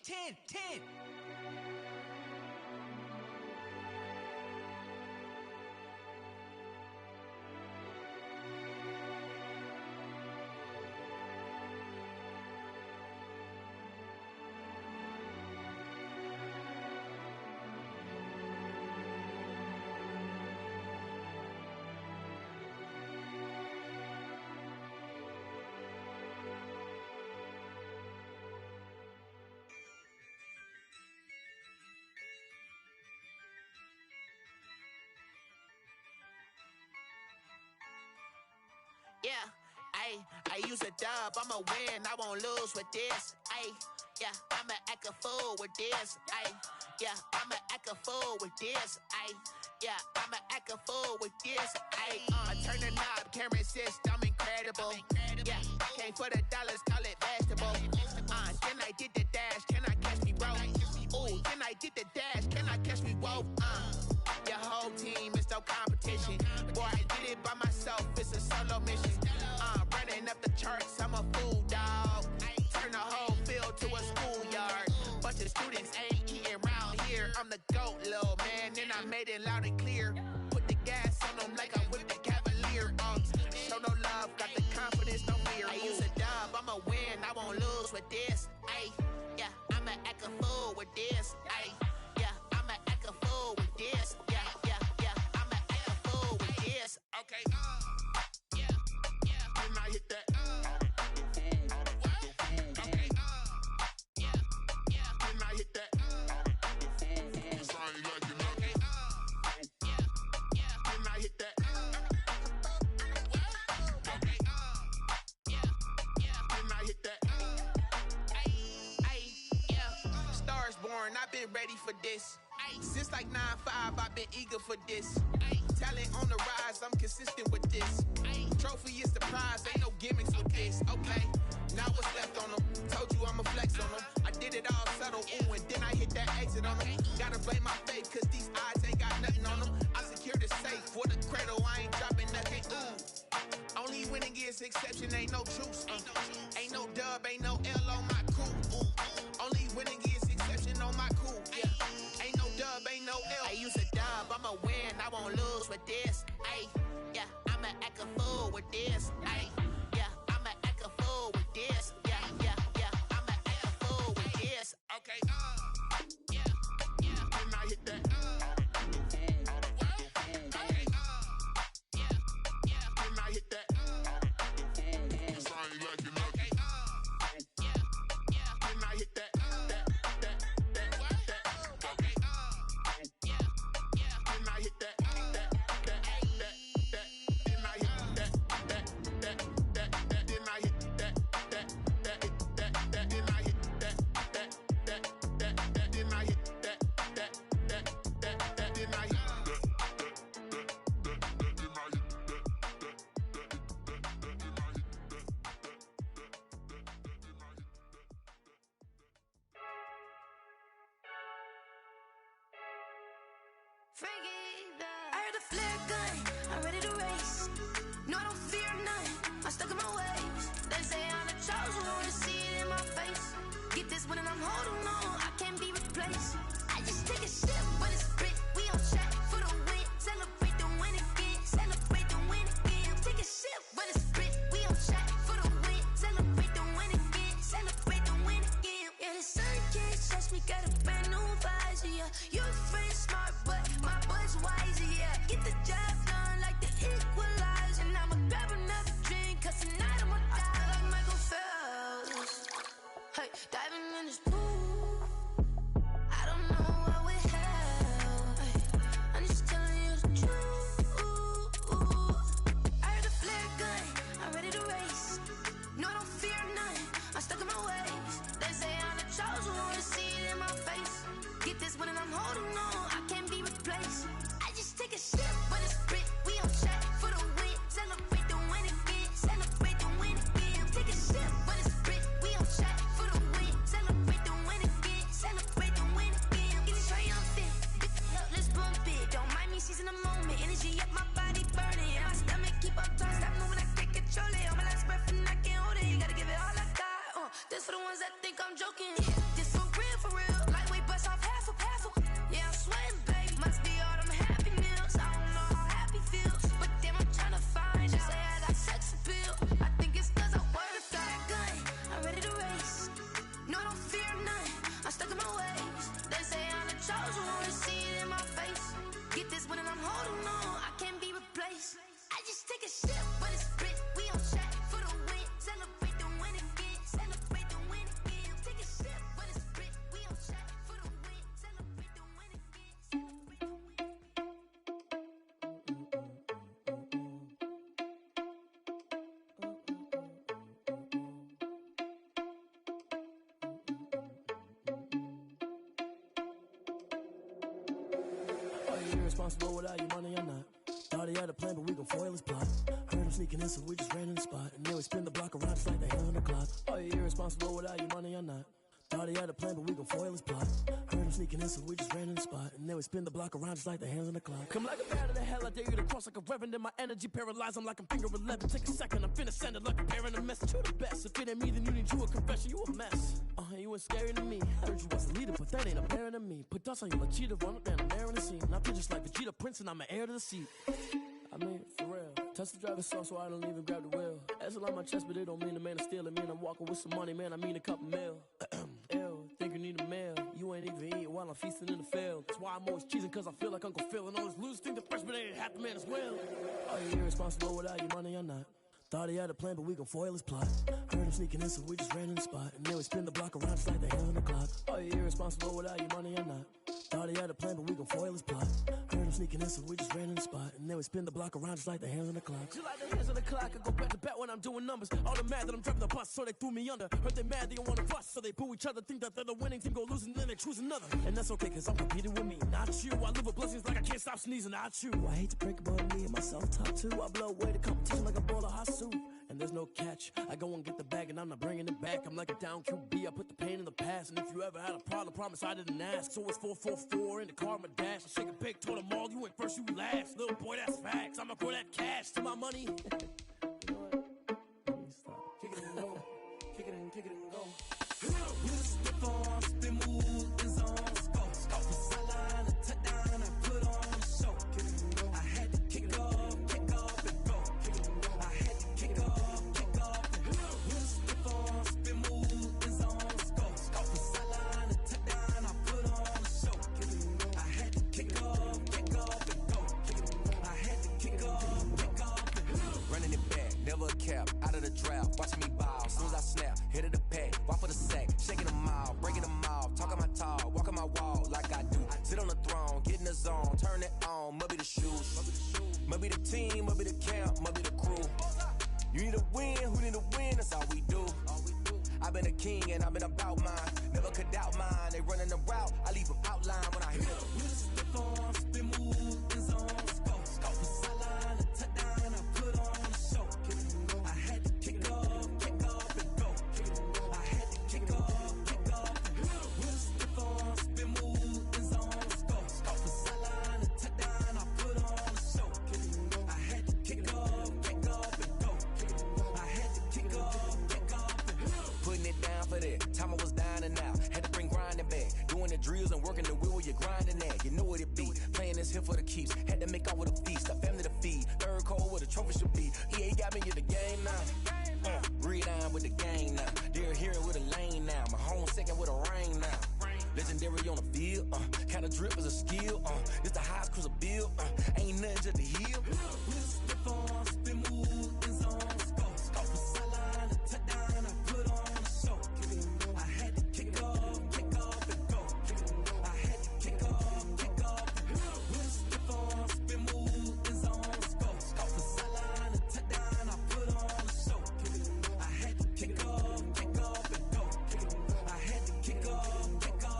Yeah, I use a dub, I'ma win, I won't lose with this. Yeah, I'ma act a fool with this. Yeah, I'ma act a fool with this. Yeah, I'ma act a fool with this. I turn the knob, camera assist, I'm incredible. Yeah, came for the dollars, call it vegetable. Then I did the dash, can I catch me, bro? Ooh, then I did the dash, can I catch me, whoa? Your whole team is no competition. Boy, I did it by myself, it's a solo mission. Running up the charts, I'm a fool, dog. Turn the whole field to a schoolyard. Bunch of students ain't eating round here. I'm the GOAT, little man, and I made it loud and clear. Put the gas on them like I whipped the Cavalier. Show no love, got the confidence, no fear. I use a dub, I'ma win, I won't lose with this. Yeah, I'ma act a fool with this. Yeah, I'ma act a fool with this. Yeah, I'ma act a fool with this. Okay, and I hit that. Okay, and I hit that. It's only like you know. Okay, and I hit that. Okay, and I hit that. Yeah, Stars born, I've been ready for this. Since like 9-5, I've been eager for this. Talent on the rise, I'm consistent with this. Trophy is the prize, ain't no gimmicks with this. Okay, now what's left on them? Told you I'ma flex on them. I did it all subtle, ooh, and then I hit that exit on them. Gotta blame my fate, cause these odds ain't got nothing on them. I secured the safe for the cradle, I ain't dropping nothing, ooh. Only winning is exception, ain't no truce. Ain't no dub, ain't no L on my cool. Only winning is exception on my cool. Yeah, ain't no dub, ain't no L. I use a dub, I'ma win, I won't lose with this. Yeah, I'ma act a fool with this. Yeah, I'ma act a fool with this. Yeah, I'ma act a fool with this. Okay, and I hit that. Okay, and I hit that. It's only like you know. Okay, and I hit that. Okay, and I hit that. I heard the flare gun, I'm ready to race. No, I don't fear none, I'm stuck in my ways. They say I'm the chosen one, to see it in my face. Get this one and I'm holding on, I can't be replaced. I just take a sip when it's split, we on track for the win. Celebrate the win again, celebrate the win again. Take a sip when it's split, we on track for the win. Celebrate the win again, celebrate the win again. Yeah, the sun can't touch me, got a brand new visor, yeah. Your friend smart, but my boy's wiser, yeah. Get the job done like the equalizer. And I'ma grab another drink, cause tonight I'ma die like Michael Phelps. Hey, diving in this pool, I don't know what we have. always in the moment, energy up my body burning. And my stomach keep up tall, stop moving, I can't control it. All my life's breath and I can't hold it. You gotta give it all I got. This for the ones that think I'm joking. Yeah, this for real. Lightweight bust off half a. Yeah, I'm sweating, baby. Must be all them happy meals. I don't know how happy feels, but damn, I'm trying to find out. Say I got sex appeal. I think it's 'cause I work out. Gun, I'm ready to race. No, don't fear none. I'm stuck in my ways. They say I'm the chosen one. See it in my face. Get this one and I'm holding on. I can't be replaced. I just take a sip, but it's split. We on track for the win. Celebrate the win again. Celebrate the win again. Take a sip, but it's split. We on track for the win. Celebrate the win again. Celebrate the win. Are you irresponsible without your money or not? Thought he had a plan, but we gon' foil his plot. Heard him sneaking in, so we just ran in the spot. And then we spin the block around just like the hand on the clock. Are you irresponsible without your money or not? Thought he had a plan, but we gon' foil his plot. Heard him sneaking in, so we just ran in the spot. And then we spin the block around just like the hands on the clock. Come like a bat of the hell, I dare you to cross like a reverend. And my energy paralyzed, I'm like I'm finger 11. Take a second, I'm finna send it like a parent a message. You the best, if it ain't me, then you need you a confession. You a mess, you ain't scary to me. Heard you was a leader, but that ain't apparent to me. Put dust on you like cheetah, run up down, I'm there in the scene. Not just like Vegeta Prince, and I'm an heir to the seat. I mean, for real. Touch the driver's soft, so I don't even grab the wheel. Asshole on my chest, but it don't mean the man is steal. It mean I'm walking with some money, man. I mean a couple mil. Ew, think you need a meal. You ain't even eating while I'm feasting in the field. That's why I'm always cheesing, cause I feel like Uncle Phil. And all those losers think the freshman ain't half the man as well. Are you irresponsible without your money or not? Thought he had a plan, but we gon' foil his plot. Heard him sneaking in, so we just ran in the spot. And then we spin the block around just like the hand on the clock. Are you irresponsible without your money or not? Thought he had a plan, but we gon' foil his plot. Heard him sneaking in, so we just ran in the spot. And then we spin the block around just like the hands on the clock. Just like the hands on the clock, I go back to back when I'm doing numbers. All the mad that I'm driving the bus, so they threw me under. Heard they mad, they don't wanna bust, so they boo each other. Think that they're the winning team, go losing, then they choose another. And that's okay, cause I'm competing with me, not you. I live with blessings like I can't stop sneezing, not you. I hate to break about me and my self-talk too. I blow away the competition like a bowl of hot soup. And there's no catch. I go and get the bag and I'm not bringing it back. I'm like a down QB, I put the pain in the past. And if you ever had a problem, promise I didn't ask. So it's 444 in the car, my dash. I shake a big, told them all, you went first, you last. Little boy, that's facts. I'ma throw that cash to my money. You know what? Let me stop. Kick it and go. Kick it and go. Step on, spin move, is on scope. The sideline, a touchdown, I put on the show. I had to kick off and go. I had to kick off and go. Step on, spin move, is on scope. The sideline, a touchdown, I put on the show. I had to kick off and go. I had to kick off and go. Running it back, never a cap, out of the drought. Watching me ball, as soon as I snap, hit of the pack, walk for the sack, shaking them out, breaking them off, talking my talk, walking my wall like I do. Sit on the throne, get in the zone, turn it on, must be the shoes, must be the team, must be the camp, must be the crew. You need a win, who need a win, that's all we do. I've been a king and I've been about mine, never could doubt mine. They running the route, I leave them outline when I hit them. Step on, spin move, is on scope. The sideline, a touchdown, I put on the show. I had to kick off and go. I had to kick off and go. Step on, spin move, is on scope. The sideline, a touchdown, I put on the show. I had to kick off and go. I had to kick off and go. Putting it down for that, time I was down and out. Had to bring grinding back, doing the drills and working the wheel where you're grinding at. You know what it be, playing this here for the keeps. Had to make out with a feast, a family to feed. Third cold where the trophy should be. EA got me in the game now. Breed on with the game now. They're here with a lane now. My home second with a rain now. Legendary on the field, kinda drip is a skill. This the highest cruiser bill, ain't nothing just the hill. Step on, spin move, is on scope. The sideline, a touchdown, I put on the show. I had to kick off and go. I had to kick off and go. Step on, spin move, is on scope. The sideline, a touchdown, I put on the show. I had to kick off and go. I had to kick off and go.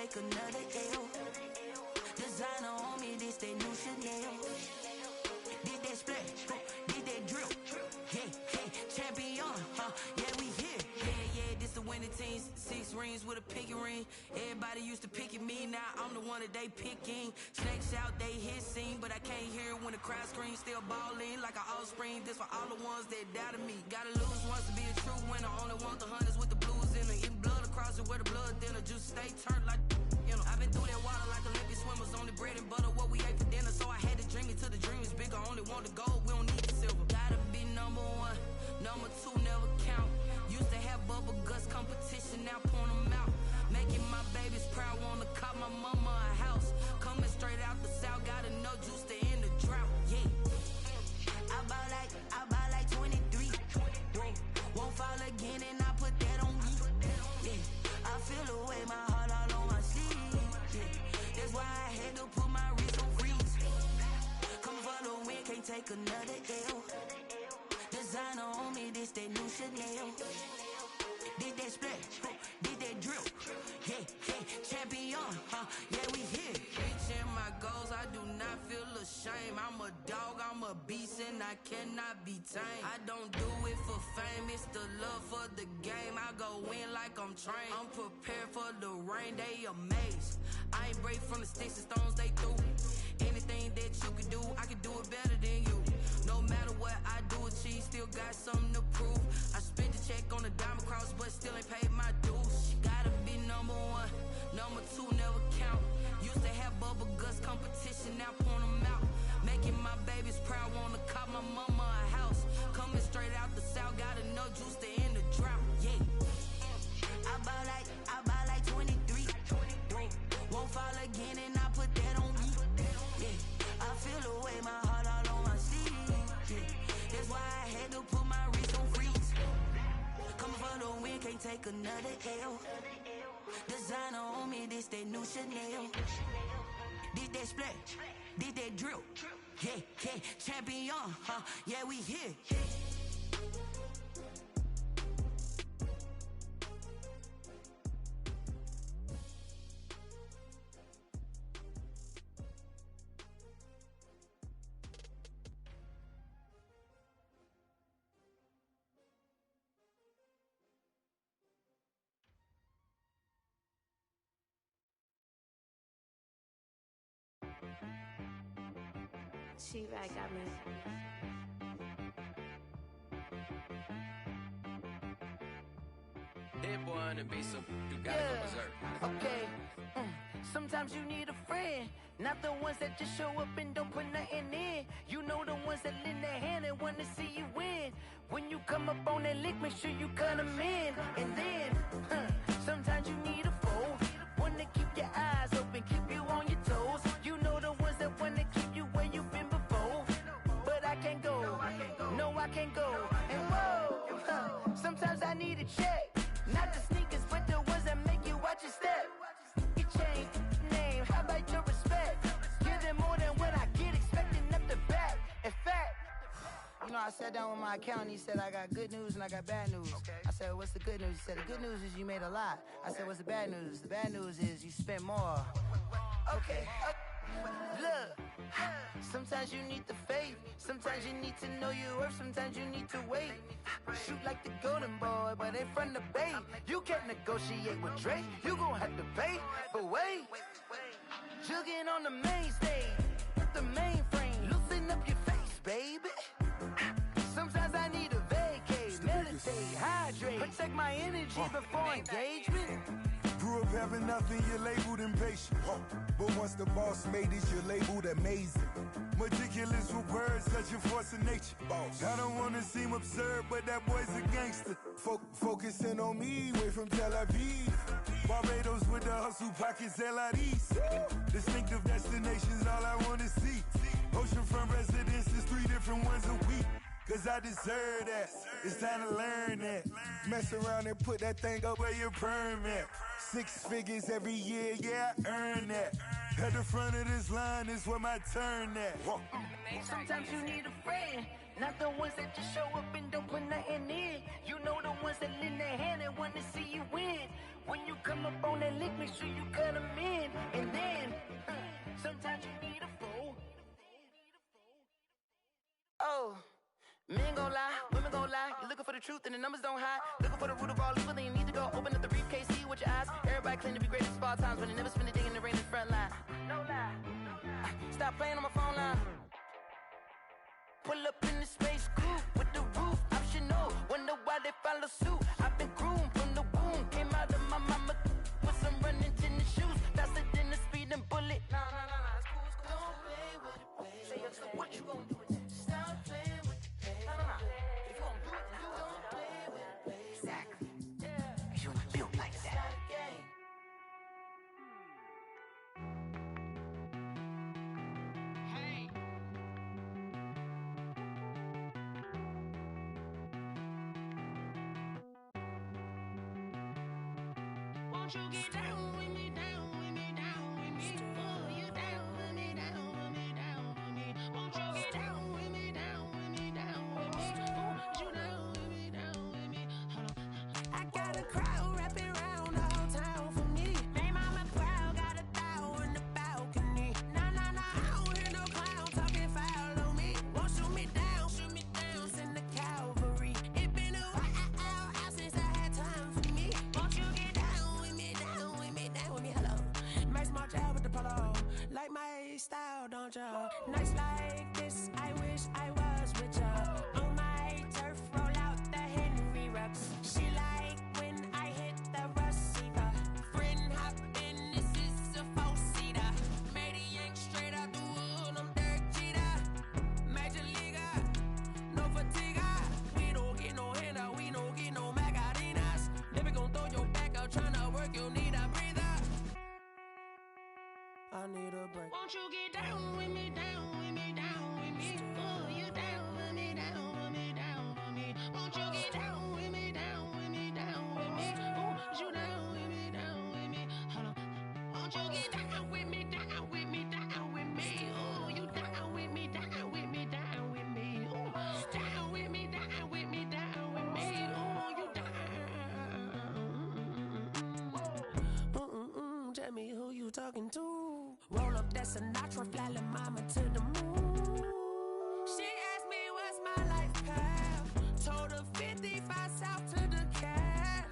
take another L. Designer on me, this that new Chanel. Did that splash, did that drill. Yeah, champion, yeah, we here. Yeah, this the winning team. 6 rings with a pinky ring. Everybody used to pick at me, now I'm the one that they picking. Snakes out, they hit scene, but I can't hear it when the crowd screams. Still balling like an offspring. This for all the ones that doubted me. Gotta lose once to be a true winner. Only want the hunters with the blues in it. Eating blood across it where the blood thinner. Just stay turned like, you know. I've been through that water like Olympic swimmers. Only bread and butter, what we ate for dinner. So I had to dream it till the dream is bigger. Only want the gold, we don't need the silver. Gotta be number 1, number 2 never count. Used to have bubble guts competition, now point them out. Making my babies proud, wanna cop my mama a house. Coming straight out the south, gotta know juice to end the drought. Yeah, I buy like 23. Won't fall again and I put that on me. Yeah, I feel the way, my heart all on my sleeve. Yeah, that's why I had to put my wrist on freeze. Come for the win, can't take another L. Designer on me, this that new Chanel. Did that splash, did that drill. Yeah, champion, yeah, we here. Reaching my goals, I do not feel ashamed. I'm a dog, I'm a beast, and I cannot be tamed. I don't do it for fame, it's the love for the game. I go in like I'm trained. I'm prepared for the rain, they amazed. I ain't break from the sticks and stones they threw. Anything that you can do, I can do it better than you. No matter what I do, achieve, still got something to prove. I spent the check on the diamond cross, but still ain't paid my dues. Gotta be number 1, number 2 never count. Used to have bubble guts competition, now point them out. Making my babies proud, wanna cop my mama a house. Coming straight out the south, gotta know juice to end the drought. Yeah, I buy like 23. Won't fall again and I put that on me. Yeah, I feel the way, my heart all on my sleeve. Yeah, that's why I had to put my wrist on freeze. Coming for the win, can't take another L. Designer on me, this that new Chanel. Did that splash, did that drill. Yeah, champion, yeah, we here. She right, got me. That boy on the beat, so you gotta go berserk. Okay. Sometimes you need a friend, not the ones that just show up and don't put nothing in. You know the ones that lend their hand and want to see you win. When you come up on that lick, make sure you cut them in. And then, sometimes you need a foe, one to keep your eyes open, keep you on your toes. You know the ones that want to keep you where you've been before. But I can't go, no I can't go. And whoa, sometimes I need a check. Not the sneakers, but the ones that make you watch your step. You change name, how about your respect? Give them more than what I get, expecting up the back. In fact, you know, I sat down with my accountant, he said I got good news and I got bad news. I said, what's the good news? He said, the good news is you made a lot. I said, what's the bad news? The bad news is you spent more. Okay. Look, sometimes you need the faith, sometimes you need to know your worth, sometimes you need to wait. Shoot like the golden boy, but ain't from the bay. You can't negotiate with Drake, you gon' have to pay. But wait, jugging on the main stage, the mainframe, loosen up your face, baby. Sometimes I need a vacate, meditate, hydrate, protect my energy before engagement. Grew up having nothing, you're labeled impatient. But once the boss made it, you're labeled amazing. Meticulous with words, such a force of nature. I don't wanna seem absurd, but that boy's a gangster. Focusing on me, way from Tel Aviv. Barbados with the hustle pockets, LIDs. Distinctive destinations, all I wanna see. Oceanfront residences, 3 different ones a week. Cause I deserve that, it's time to learn that. Mess around and put that thing up where your permit. 6 figures every year, yeah, I earn that. At the front of this line is where my turn at. Sometimes you need a friend, not the ones that just show up and don't put nothing in. You know the ones that lend their hand and want to see you win. When you come up on that lick, make sure you cut them in. the truth and the numbers don't hide. Looking for the root of all evil, then you need to go open up the briefcase, see with your eyes. Everybody claim to be greatest of all times, but they never spend a day in the rain in the front line. No lie. Stop playing on my phone line. Pull up in the space coupe with the roof optional. Wonder why they follow suit. I've been groomed from the womb. Came out of my mama with some running tennis shoes. Faster than the speeding bullet. Nah, it's cool, it's cool. Don't play with it, baby. Say yes, what you gonna do with it? Stop playing with it, baby. Nah. If you gonna do it, then you don't play with it, baby. Exactly. Yeah. Cause you was built like that. Hey. Won't you get down with me, down with me, down with me? Oh, you down with me, down with me, down with me. Won't you get down with me, down with me, down with me? Oh, you down with me, down with me? Hold on. I got a crowd wrapping around the whole town for me. Name mama proud, got a thou in the balcony. Nah, I don't hear no clown talking foul on me. Won't shoot me down, send the cavalry. It been a while since I had time for me. Won't you get down with me, down with me, down with me? Hello. Max my job with the polo. Like my style, don't ya? Nights like this, I wish I was with ya. On my turf, roll out the Henry Rux. She like when I hit the receiver. Friend hop in, this is a four-seater. Made a yank straight out the wood, I'm Derek Jeter. Major leaguer, no fatigue. We don't get no handout, we don't get no Macarinas. Never gon' throw your back out, tryna work, you need a breather. I need a break. Won't you get down with me, down with me, down with me? Oh, you down with me, down with me, down with me? Won't you get down with me, down with me, down with me? Oh, you down with me, down with me? Hold on. Won't you get down with me, down with me, down with me? Oh, you down with me, down with me, down with me? Oh, down with me, down with me, down with me? Oh, you down. Tell me who you talking to. Roll up that Sinatra, fly la mama to the moon. She asked me what's my life path. Told her 55 south to the cat.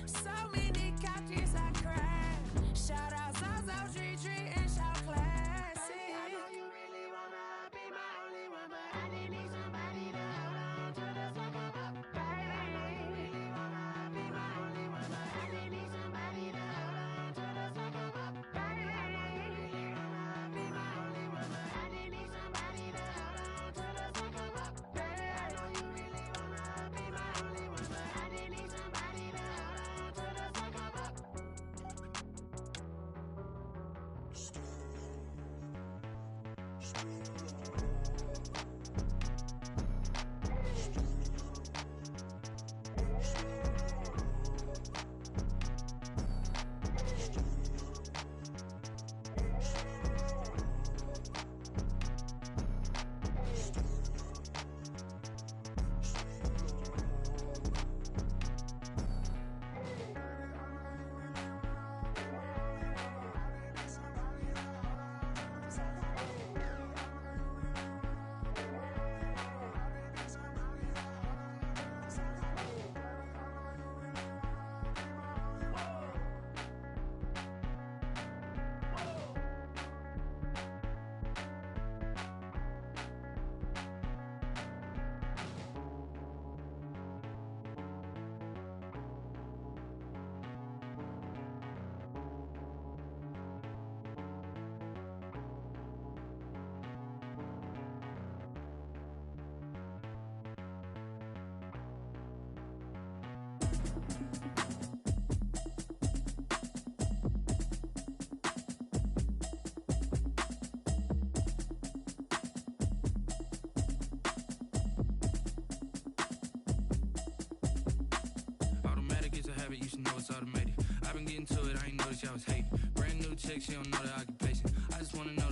So many couches I cried. Shout out Zazo, Tree, and shout classic. I know you really wanna be my only one, but I didn't need somebody to hold on to the sucker up. Baby, I know you really wanna be my only one, but I didn't need somebody to hold on to the sucker up. Baby, I know you really wanna be my only one, but I didn't need somebody to hold on to the sucker up. Baby, I know you really wanna be my only one, but I didn't need somebody to hold on to the sucker up. it's automated. I've been getting to it, I ain't noticed y'all was hating. Brand new chick, she don't know the occupation. I just wanna know